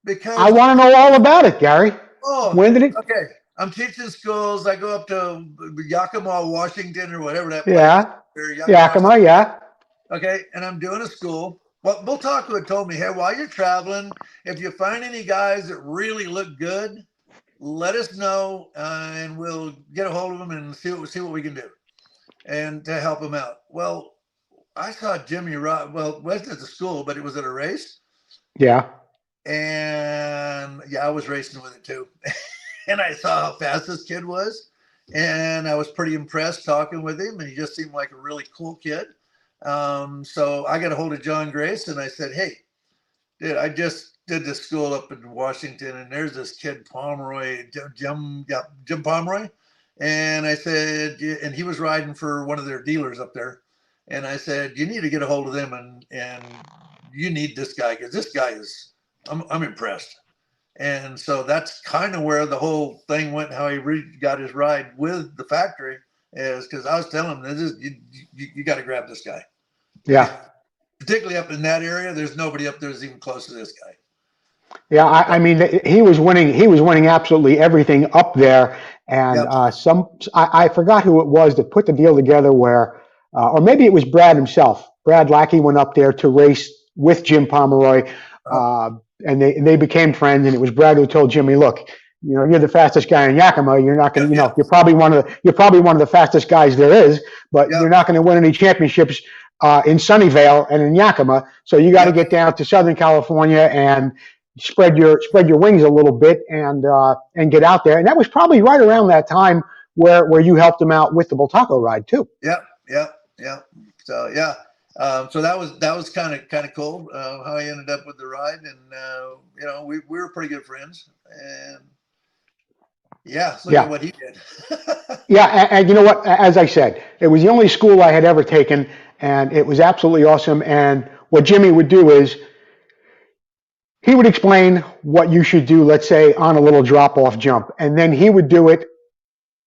because I want to know all about it, Gary. Oh, when did it? Okay, I'm teaching schools. I go up to Yakima, Washington, or whatever that place is. Yakima, yeah. Okay, and I'm doing a school. Well, Bultaco had told me, hey, while you're traveling, if you find any guys that really look good, let us know, and we'll get a hold of them and see what we can do, and to help them out. Well, I saw Jimmy ride. Well, it wasn't at the school, but it was at a race. Yeah. And I was racing with it too. And I saw how fast this kid was. And I was pretty impressed talking with him. And he just seemed like a really cool kid. So I got a hold of John Grace and I said, hey, dude, I just did this school up in Washington. And there's this kid, Pomeroy, Jim Pomeroy. And I said, and he was riding for one of their dealers up there. And I said, you need to get a hold of them and you need this guy because this guy is, I'm impressed. And so that's kind of where the whole thing went, how he got his ride with the factory is because I was telling him, you got to grab this guy. Yeah. Particularly up in that area, there's nobody up there that's even close to this guy. Yeah, I mean, he was winning absolutely everything up there. And I forgot who it was that put the deal together where, or maybe it was Brad himself. Brad Lackey went up there to race with Jim Pomeroy. And they became friends, and it was Brad who told Jimmy, "Look, you're the fastest guy in Yakima. You're not going to, you're probably one of the fastest guys there is, but you're not going to win any championships in Sunnyvale and in Yakima. So you got to get down to Southern California and spread your wings a little bit and get out there." And that was probably right around that time where you helped him out with the Bultaco ride too. Yep. So So that was kind of cool how I ended up with the ride, and we were pretty good friends, and yeah, look at what he did. Yeah, and you know what? As I said, it was the only school I had ever taken, and it was absolutely awesome. And what Jimmy would do is he would explain what you should do, let's say on a little drop-off jump, and then he would do it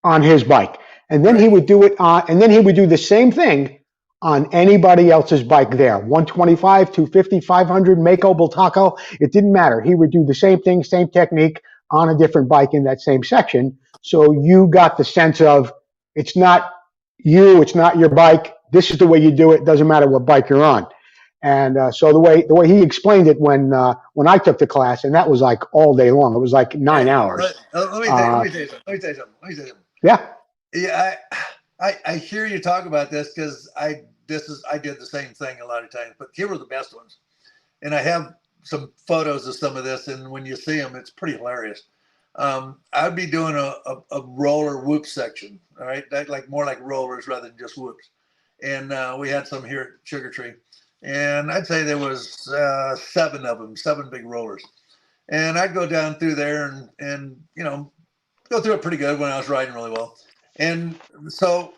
on his bike, and then he would do it on, and then he would do the same thing on anybody else's bike there. 125, 250, 500, Mako, Bultaco, it didn't matter. He would do the same thing, same technique on a different bike in that same section. So you got the sense of it's not you, it's not your bike. This is the way you do it. Doesn't matter what bike you're on. And so the way he explained it when I took the class, and that was like all day long. It was like 9 hours. Let me tell you something. Yeah. Yeah, I hear you talk about this because I did the same thing a lot of times, but here were the best ones, and I have some photos of some of this, and when you see them, it's pretty hilarious. I'd be doing a roller whoop section, all right, like more like rollers rather than just whoops, and we had some here at Sugar Tree, and I'd say there was 7 of them, 7 big rollers, and I'd go down through there and go through it pretty good when I was riding really well. And so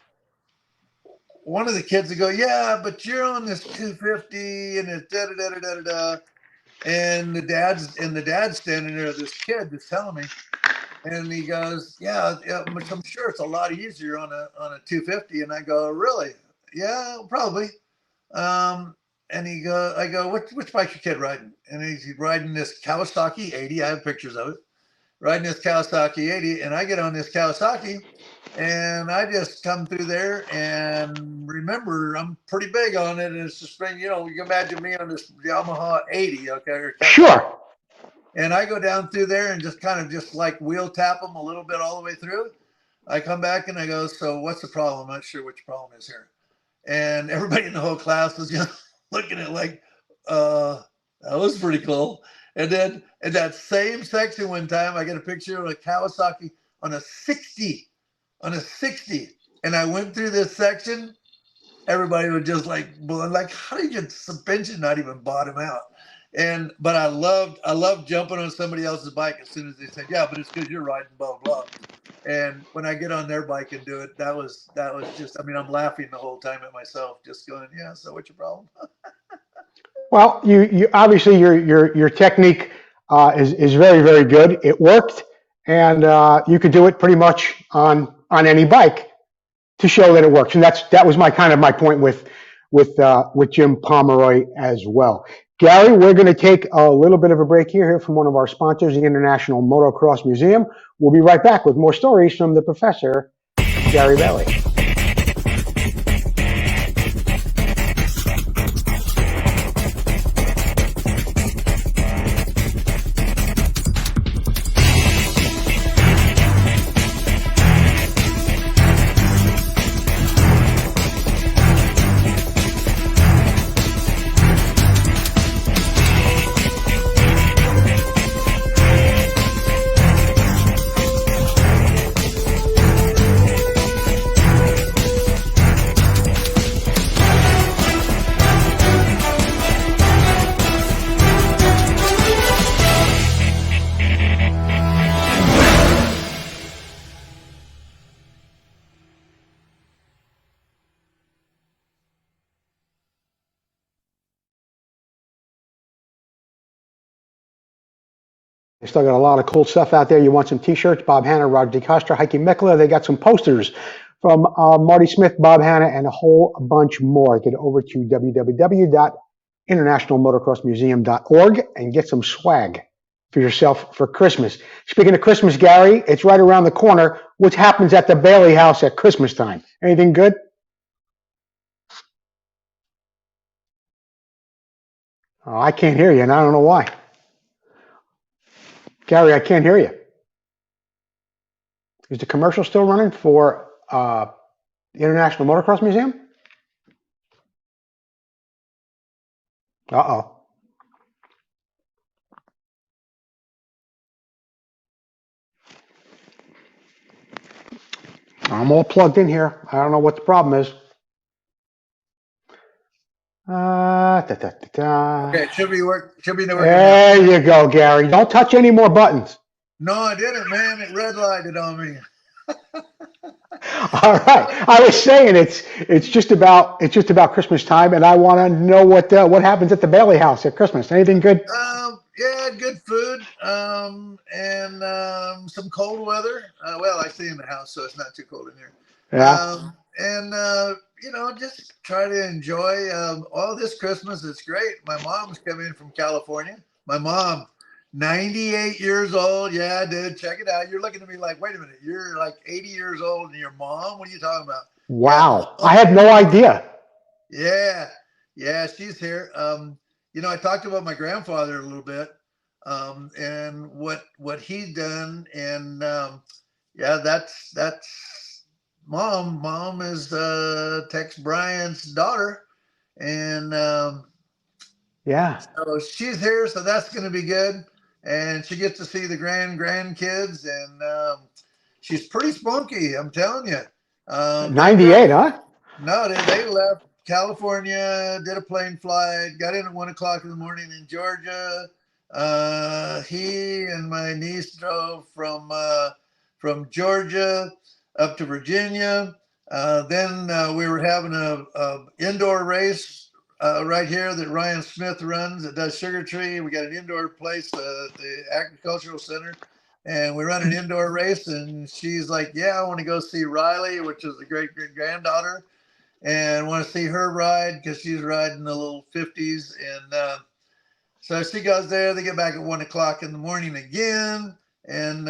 one of the kids would go, yeah, but you're on this 250 and it's da da da da da da. And the dad's standing there, this kid is telling me, and he goes, yeah, which I'm sure it's a lot easier on a 250. And I go, really? Yeah, probably. And I go, which bike's your kid riding? And he's riding this Kawasaki 80. I have pictures of it. Riding this Kawasaki 80, and I get on this Kawasaki, and I just come through there, and remember, I'm pretty big on it, and it's just been, you can imagine me on this Yamaha 80, okay? Sure. And I go down through there and just kind of just like wheel tap them a little bit all the way through. I come back and I go, so what's the problem? I'm not sure what your problem is here. And everybody in the whole class was just looking at like, that was pretty cool. And then in that same section one time, I got a picture of a Kawasaki on a 60. And I went through this section. Everybody was just like, how did your suspension not even bottom out? But I loved jumping on somebody else's bike as soon as they said, yeah, but it's because you're riding blah, blah. And when I get on their bike and do it, that was just, I'm laughing the whole time at myself, just going, yeah, so what's your problem? Well, you obviously your technique is very, very good. It worked, and you could do it pretty much on any bike to show that it works. And that was my point with Jim Pomeroy as well. Gary, we're going to take a little bit of a break here from one of our sponsors, the International Motocross Museum. We'll be right back with more stories from the professor, Gary Bailey. They still got a lot of cool stuff out there. You want some t-shirts? Bob Hanna, Roger DeCosta, Heike Mikla. They got some posters from Marty Smith, Bob Hanna, and a whole bunch more. Get over to www.internationalmotocrossmuseum.org and get some swag for yourself for Christmas. Speaking of Christmas, Gary, it's right around the corner. What happens at the Bailey house at Christmas time? Anything good? Oh, I can't hear you, and I don't know why. Gary, I can't hear you. Is the commercial still running for the International Motocross Museum? Uh-oh. I'm all plugged in here. I don't know what the problem is. da, da, da, da. Okay, it should be working now. There you go, Gary. Don't touch any more buttons. No, I didn't, man. It red lighted on me. All right. I was saying it's just about Christmas time, and I want to know what happens at the Bailey house at Christmas. Anything good? Yeah, good food, and some cold weather. Well, I stay in the house, so it's not too cold in here. Yeah. And just try to enjoy all this Christmas. It's great. My mom's coming in from California. My mom, 98 years old. Yeah, dude, check it out. You're looking at me like, wait a minute, you're like 80 years old, and your mom? What are you talking about? Wow. Yeah, I had no idea. Yeah, she's here. I talked about my grandfather a little bit, and what he'd done, and that's mom. Mom is Tex Bryant's daughter, and Yeah. so she's here, so that's going to be good, and she gets to see the grandkids, and she's pretty spunky, I'm telling you. 98, huh? No, they left California, did a plane flight, got in at 1 o'clock in the morning in Georgia. He and my niece drove from Georgia up to Virginia. Then we were having a indoor race right here that Ryan Smith runs that does Sugar Tree. We got an indoor place, the Agricultural Center. And we run an indoor race, and she's like, yeah, I want to go see Riley, which is the great-granddaughter, and want to see her ride because she's riding the little 50s. And so she goes there. They get back at 1 o'clock in the morning again. And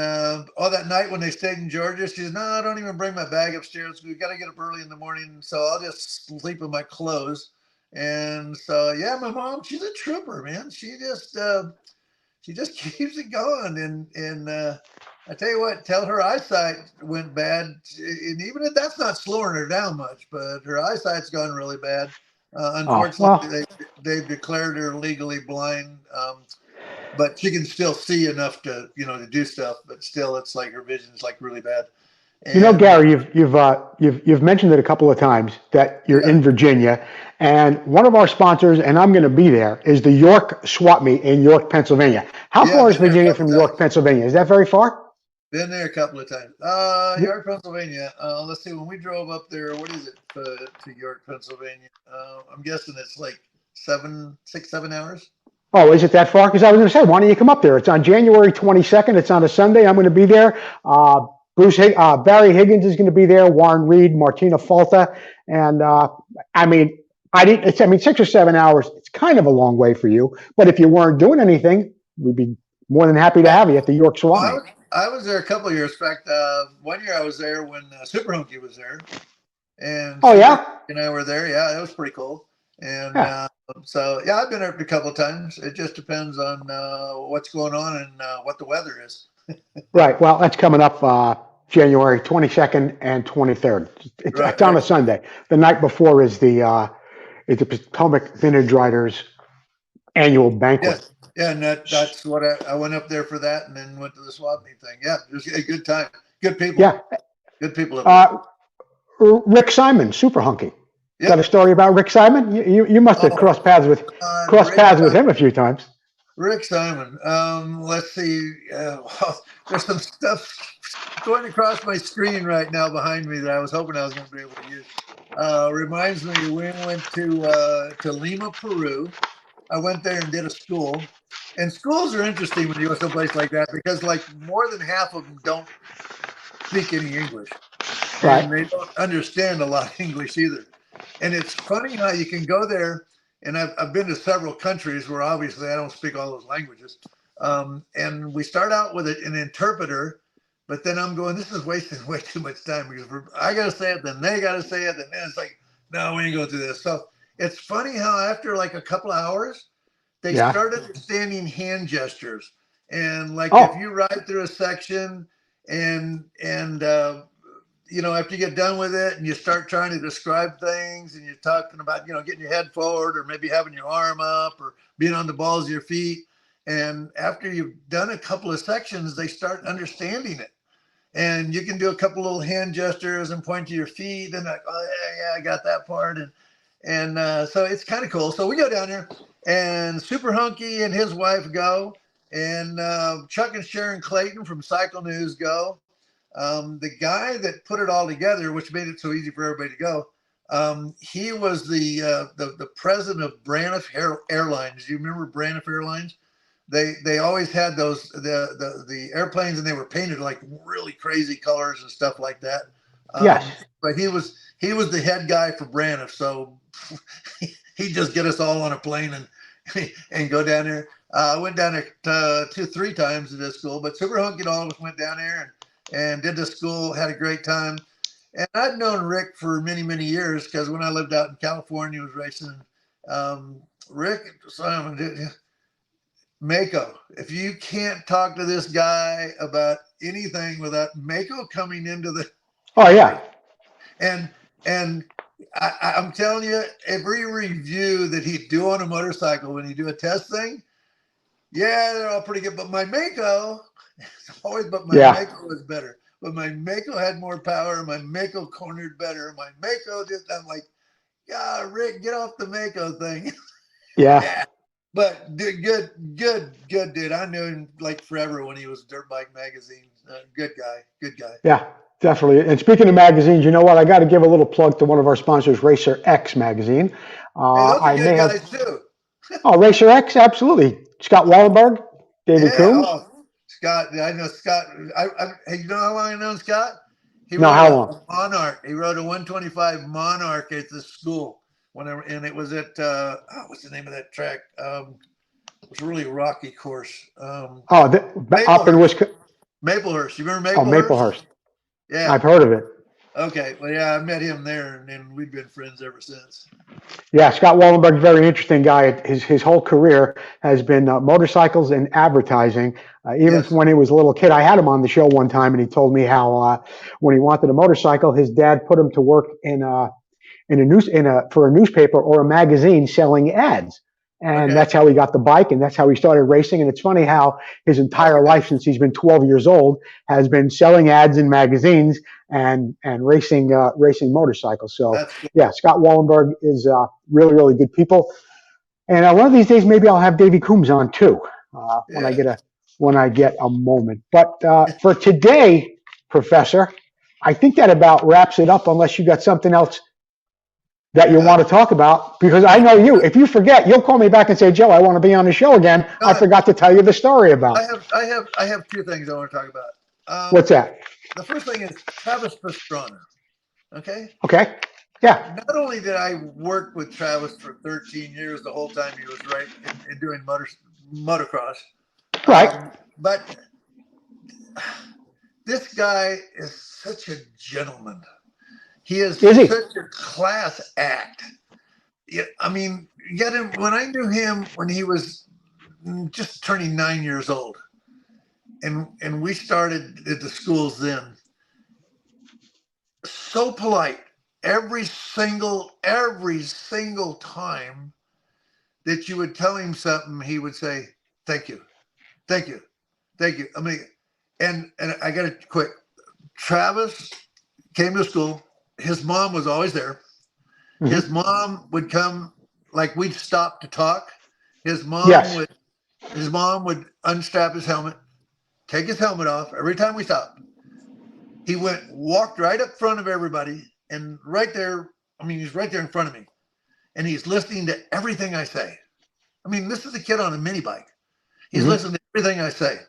all that night when they stayed in Georgia, she says, no, don't even bring my bag upstairs. We got to get up early in the morning, so I'll just sleep in my clothes. And so, yeah, my mom, she's a trooper, man. She just keeps it going. And I tell you what, till her eyesight went bad, and even if that's not slowing her down much, but her eyesight's gone really bad. Unfortunately, they've declared her legally blind, but she can still see enough to do stuff. But still, it's like her vision's like really bad. And, Gary, you've mentioned it a couple of times that you're in Virginia, and one of our sponsors, and I'm going to be there, is the York Swap Meet in York, Pennsylvania. How far is Virginia from York, Pennsylvania? Is that very far? Been there a couple of times. York, Pennsylvania. Let's see. When we drove up there, what is it to York, Pennsylvania? I'm guessing it's like 7 hours. Oh, is it that far? Because I was going to say, why don't you come up there? It's on January 22nd. It's on a Sunday. I'm going to be there. Barry Higgins is going to be there. Warren Reed, Martina Falta, and it's 6 or 7 hours. It's kind of a long way for you, but if you weren't doing anything, we'd be more than happy to have you at the York Swap Meet. I was there a couple of years. In fact, 1 year I was there when Super Hunky was there, and and I were there. Yeah, that was pretty cool. And I've been there a couple of times. It just depends on what's going on and what the weather is. Right. Well, that's coming up January 22nd and 23rd. It's on a Sunday. The night before is the Potomac Vintage Writers annual banquet. Yeah, and that's what I went up there for that, and then went to the swap meet thing. Yeah, it was a good time. Good people. Yeah. Good people up there. Rick Simon, Super Hunky. Yep. Got a story about Rick Simon? You must have crossed paths with him a few times. Rick Simon. Let's see. There's some stuff going across my screen right now behind me that I was hoping I was going to be able to use. Reminds me, we went to Lima, Peru. I went there and did a school. And schools are interesting when you go someplace like that because like more than half of them don't speak any English. Right. And they don't understand a lot of English either. And it's funny how you can go there, and I've been to several countries where obviously I don't speak all those languages. And we start out with an interpreter, but then I'm going, this is wasting way too much time because I got to say it, then they got to say it, and then it's like, no, we ain't going to do this. So it's funny how after like a couple of hours, they start understanding hand gestures. And like if you ride through a section and after you get done with it and you start trying to describe things and you're talking about, getting your head forward or maybe having your arm up or being on the balls of your feet. And after you've done a couple of sections, they start understanding it. And you can do a couple little hand gestures and point to your feet and like, oh, yeah, I got that part. And so it's kind of cool. So we go down there, and Super Hunky and his wife go, and Chuck and Sharon Clayton from Cycle News go. The guy that put it all together, which made it so easy for everybody to go, he was the president of Braniff Airlines. Do you remember Braniff Airlines? They always had those the airplanes, and they were painted like really crazy colors and stuff like that. Yes. But he was the head guy for Braniff, so he'd just get us all on a plane and go down there. I went down there 2-3 times to this school, but Super Hunky and all of us went down there and did the school, had a great time. And I'd known Rick for many, many years because when I lived out in California, I was racing. Rick Simon, Mako, if you can't talk to this guy about anything without Mako coming into the Oh yeah. and I'm telling you, every review that he'd do on a motorcycle when he do a test thing, yeah, they're all pretty good. But my Mako, Mako was better. But my Mako had more power. My Mako cornered better. My Mako did. I'm like, yeah, Rick, get off the Mako thing. Yeah. But good, dude. I knew him like forever when he was Dirt Bike Magazine. Good guy. Yeah, definitely. And speaking of magazines, you know what? I got to give a little plug to one of our sponsors, Racer X magazine. Hey, those are good guys too. Oh, Racer X, absolutely. Scott Wallenberg, David Coombs. Oh, Scott, I know Scott. Hey, you know how long I know Scott? He No, how long? A Monarch. He rode a 125 Monarch at the school and it was at what's the name of that track? It was really a rocky course. Up in Wisconsin. Maplehurst. You remember Maplehurst? Oh, Maplehurst. Yeah, I've heard of it. Okay, well, yeah, I met him there, and we've been friends ever since. Yeah, Scott Wallenberg, very interesting guy. His whole career has been motorcycles and advertising. Even Yes. from when he was a little kid, I had him on the show one time, and he told me how when he wanted a motorcycle, his dad put him to work for a newspaper or a magazine selling ads. And Okay. that's how he got the bike, and that's how he started racing. And it's funny how his entire life, since he's been 12 years old, has been selling ads in magazines and racing motorcycles. So That's cool. yeah, Scott Wallenberg is really, really good people. And one of these days, maybe I'll have Davey Coombs on too when I get a moment. But for today, Professor, I think that about wraps it up. Unless you got something else that you want to talk about, because I know you. If you forget, you'll call me back and say, Joe, I want to be on the show again. I forgot to tell you the story about. I have 2 things I want to talk about. What's that? The first thing is Travis Pastrana. Okay. Okay. Yeah. Not only did I work with Travis for 13 years, the whole time he was and doing motocross, Right. But this guy is such a gentleman. He is such a class act. Yeah, I mean, when I knew him when he was just turning 9 years old, and we started at the schools then, so polite every single time that you would tell him something, he would say, thank you. I mean, and I got to quick. Travis came to school. His mom was always there. Mm-hmm. His mom would come, like we'd stop to talk. His mom would unstrap his helmet, take his helmet off every time we stopped. He walked right up front of everybody, and right there, I mean, he's right there in front of me, and he's listening to everything I say. I mean, this is a kid on a mini bike. He's listening to everything I say.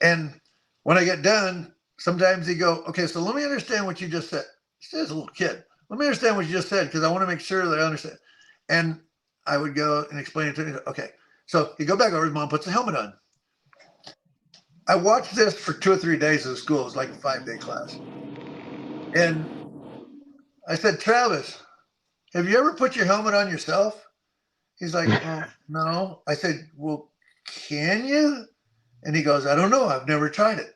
And when I get done, sometimes he go, okay, so let me understand what you just said. He's a little kid. Let me understand what you just said, because I want to make sure that I understand. And I would go and explain it to him. Okay. So he'd go back over, his mom puts the helmet on. I watched this for 2 or 3 days at school. It was like a 5-day class. And I said, Travis, have you ever put your helmet on yourself? He's like, no. I said, well, can you? And he goes, I don't know. I've never tried it.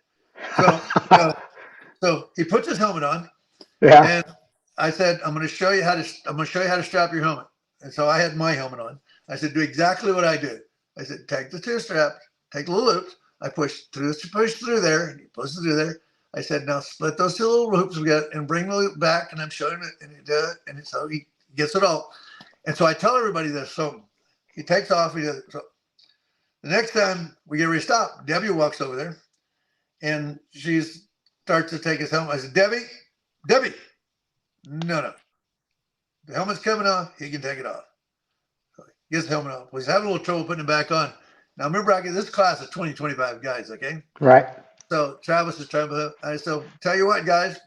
So he puts his helmet on. Yeah. And I said, I'm going to show you how to strap your helmet. And so I had my helmet on. I said, do exactly what I do. I said, take the 2 straps, take the little loops. I push through there, and he pushes through there. I said, now split those 2 little loops we got and bring the loop back. And I'm showing it, and he does it. And so he gets it all. And so I tell everybody this. So he takes off. So the next time we get ready to stop, Debbie walks over there and she starts to take his helmet. I said, Debbie, no. The helmet's coming off. He can take it off. So he gets the helmet off. Well, he's having a little trouble putting it back on. Now, remember, I get this class of 20, 25 guys, okay? Right. So Travis is trying to, so tell you what, guys,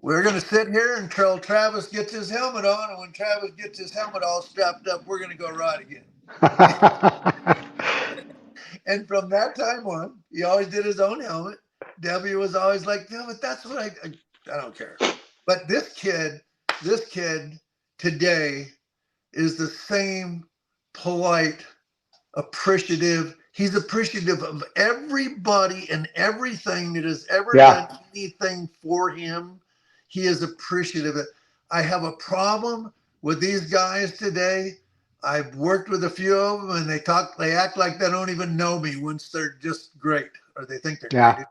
we're going to sit here until Travis gets his helmet on. And when Travis gets his helmet all strapped up, we're going to go ride again. And from that time on, he always did his own helmet. Debbie was always like, no, but that's what I don't care. But this kid today is the same polite, appreciative. He's appreciative of everybody and everything that has ever done anything for him. He is appreciative. I have a problem with these guys today. I've worked with a few of them, and they act like they don't even know me once they're just great, or they think they're great.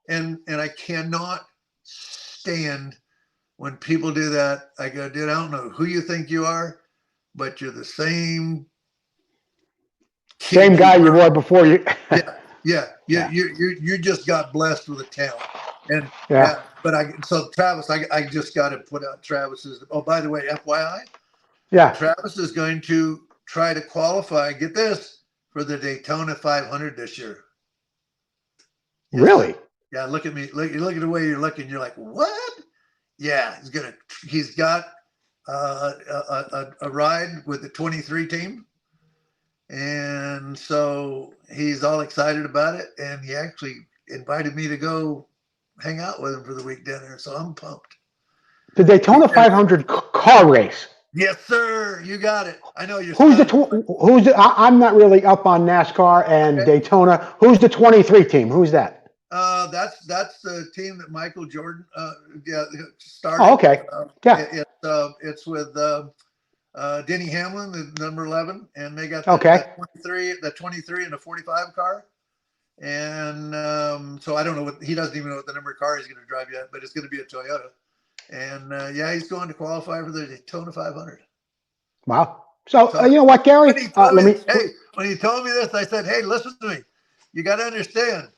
And I cannot stand when people do that. I go, dude, I don't know who you think you are, but you're the same guy you were before you. You just got blessed with a talent. And so Travis, I just got to put out Travis's. Oh, by the way, FYI, Travis is going to try to qualify. Get this, for the Daytona 500 this year. Really? Yeah. Look at me. Look at the way you're looking. You're like, what? Yeah, he's got a ride with the 23 team. And so he's all excited about it. And he actually invited me to go hang out with him for the week dinner. So I'm pumped. The Daytona 500 car race. Yes, sir. You got it. I know you're. I'm not really up on NASCAR and Daytona. Who's the 23 team? Who's that? That's the team that Michael Jordan started. Oh, okay. It's with Denny Hamlin, the number 11, and they got the 23 and the 45 car. And so I don't know he doesn't even know what the number of car he's going to drive yet, but it's going to be a Toyota. And he's going to qualify for the Daytona 500. Wow. So you know what, Gary? When he told me this, I said, hey, listen to me. You got to understand,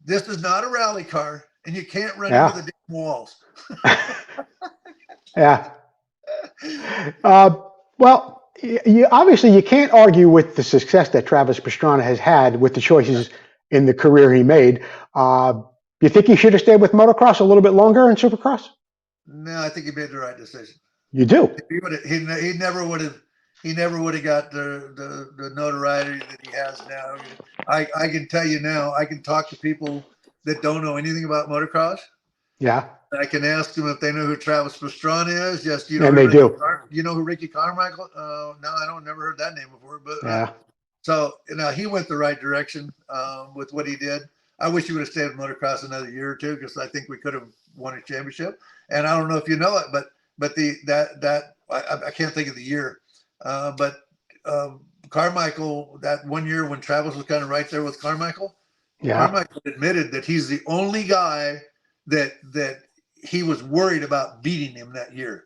this is not a rally car, and you can't run into the damn walls. Well, obviously you can't argue with the success that Travis Pastrana has had with the choices in the career he made. You think he should have stayed with motocross a little bit longer in Supercross? No, I think he made the right decision. You do? He never would have. He never would have got the notoriety that he has now. I can tell you now. I can talk to people that don't know anything about motocross. Yeah. I can ask them if they know who Travis Pastrana is. Yes, you know. And they do. You know who Ricky Carmichael? No, I don't. Never heard that name before. But so he went the right direction with what he did. I wish he would have stayed with motocross another year or two, because I think we could have won a championship. And I don't know if you know it, but I can't think of the year. But Carmichael, that one year when Travis was kind of right there with Carmichael, Carmichael admitted that he's the only guy that he was worried about beating him that year.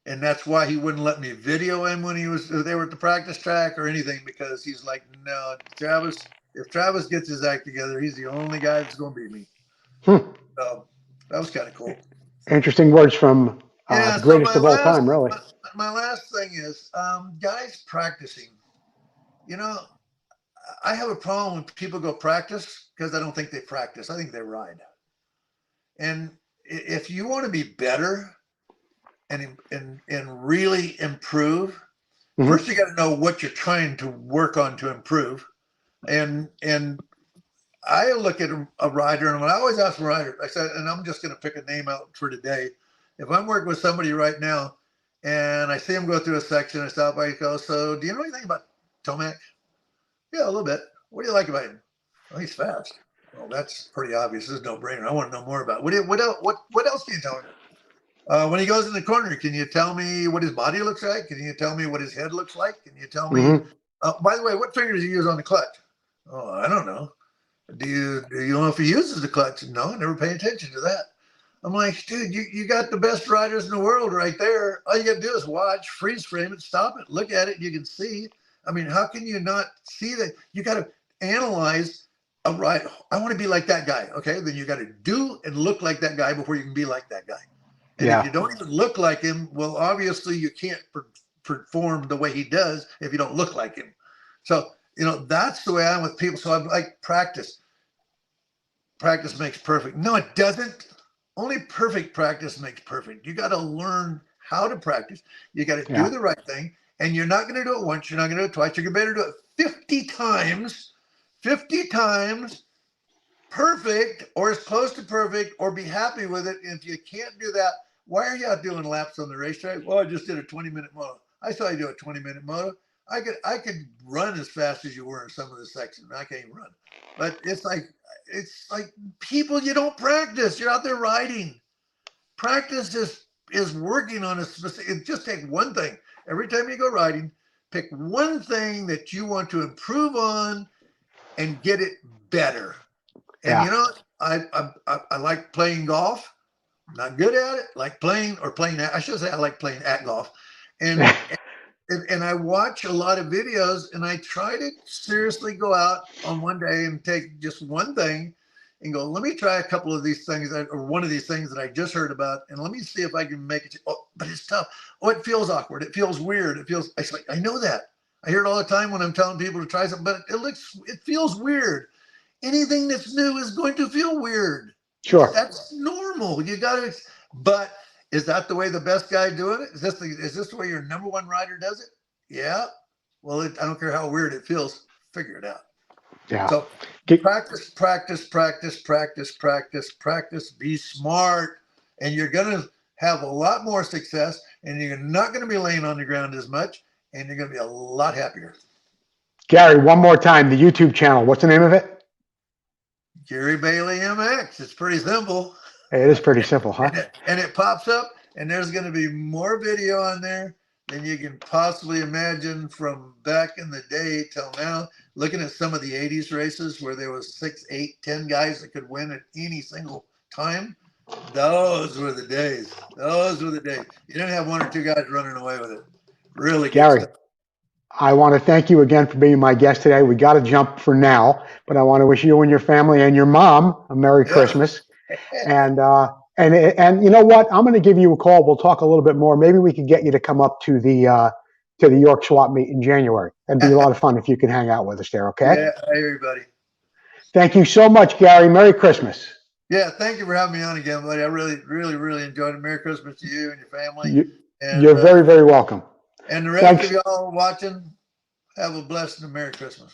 And that's why he wouldn't let me video him when they were at the practice track or anything, because he's like, no, if Travis gets his act together, he's the only guy that's going to beat me. So that was kind of cool. Interesting words from the greatest of all time, really. My last thing is, guys practicing. I have a problem when people go practice, because I don't think they practice. I think they ride. And if you want to be better and really improve, first you got to know what you're trying to work on to improve. And I look at a rider, and when I always ask a rider, I said, and I'm just going to pick a name out for today. If I'm working with somebody right now and I see him go through a section, I stop by and go, so do you know anything about Tomac? Yeah, a little bit. What do you like about him? Well, he's fast. Well, that's pretty obvious. This is no brainer. I want to know more about it. What else can you tell me? When he goes in the corner, can you tell me what his body looks like? Can you tell me what his head looks like? Can you tell me, by the way, what finger does he use on the clutch? Oh, I don't know. Do you know if he uses the clutch? No, I never pay attention to that. I'm like, dude, you got the best riders in the world right there. All you got to do is watch, freeze frame it, stop it, look at it. You can see. I mean, how can you not see that? You got to analyze a ride. I want to be like that guy. Okay. Then you got to do and look like that guy before you can be like that guy. And if you don't even look like him, well, obviously you can't perform the way he does if you don't look like him. So, you know, that's the way I am with people. So I'm like, practice. Practice makes perfect. No, it doesn't. Only perfect practice makes perfect. You got to learn how to practice. You got to do the right thing. And you're not going to do it once. You're not going to do it twice. You're better do it 50 times, 50 times, perfect or as close to perfect, or be happy with it. And if you can't do that, why are you out doing laps on the racetrack? Well, I just did a 20-minute moto. I saw you do a 20-minute moto. I could run as fast as you were in some of the sections. I can't run. But it's like people, you don't practice. You're out there riding. Practice is working on a specific, just take one thing. Every time you go riding, pick one thing that you want to improve on and get it better. And you know, I like playing golf. I'm not good at it. Like playing. I should say I like playing at golf. And and I watch a lot of videos, and I try to seriously go out on one day and take just one thing and go, let me try a couple of these things or one of these things that I just heard about, and let me see if I can make it. Oh, but it's tough. Oh, it feels awkward. It feels weird. It's like, I know that. I hear it all the time when I'm telling people to try something, but it feels weird. Anything that's new is going to feel weird. Sure. That's normal. You got to, but is that the way the best guy doing it? Is this the way your number one rider does it? Yeah. Well, I don't care how weird it feels. Figure it out. Yeah. So practice, practice, practice, practice, practice, practice. Be smart, and you're going to have a lot more success, and you're not going to be laying on the ground as much, and you're going to be a lot happier. Gary, one more time, the YouTube channel. What's the name of it? Gary Bailey MX. It's pretty simple. Hey, it is pretty simple, huh? And it pops up, and there's going to be more video on there than you can possibly imagine from back in the day till now. Looking at some of the 80s races where there was 6, 8, 10 guys that could win at any single time. Those were the days. Those were the days. You didn't have one or two guys running away with it. Really, Gary, I want to thank you again for being my guest today. We got to jump for now, but I want to wish you and your family and your mom a Merry Christmas. And you know what? I'm going to give you a call. We'll talk a little bit more. Maybe we could get you to come up to the York Swap meet in January. That'd be a lot of fun if you could hang out with us there. Okay. Yeah, everybody. Thank you so much, Gary. Merry Christmas. Yeah, thank you for having me on again, buddy. I really, really, really enjoyed it. Merry Christmas to you and your family. You're very, very welcome. And the rest of y'all watching, have a blessed and Merry Christmas.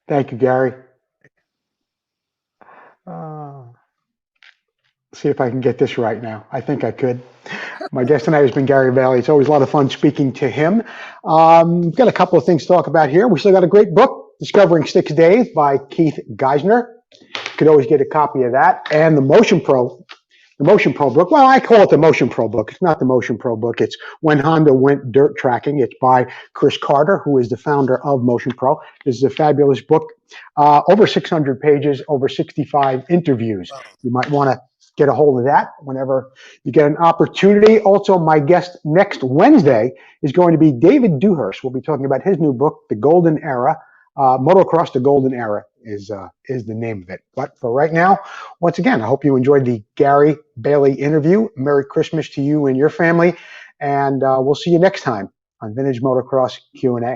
Thank you, Gary. See if I can get this right now. I think I could. My guest tonight has been Gary Bailey. It's always a lot of fun speaking to him. We've got a couple of things to talk about here. We still got a great book, Discovering Six Days by Keith Geisner. You could always get a copy of that. And the Motion Pro book. Well, I call it the Motion Pro book. It's not the Motion Pro book. It's When Honda Went Dirt Tracking. It's by Chris Carter, who is the founder of Motion Pro. This is a fabulous book. Over 600 pages, over 65 interviews. You might want to get a hold of that whenever you get an opportunity. Also, my guest next Wednesday is going to be David Dewhurst. We'll be talking about his new book, The Golden Era. Motocross, The Golden Era is the name of it. But for right now, once again, I hope you enjoyed the Gary Bailey interview. Merry Christmas to you and your family. And we'll see you next time on Vintage Motocross Q&A.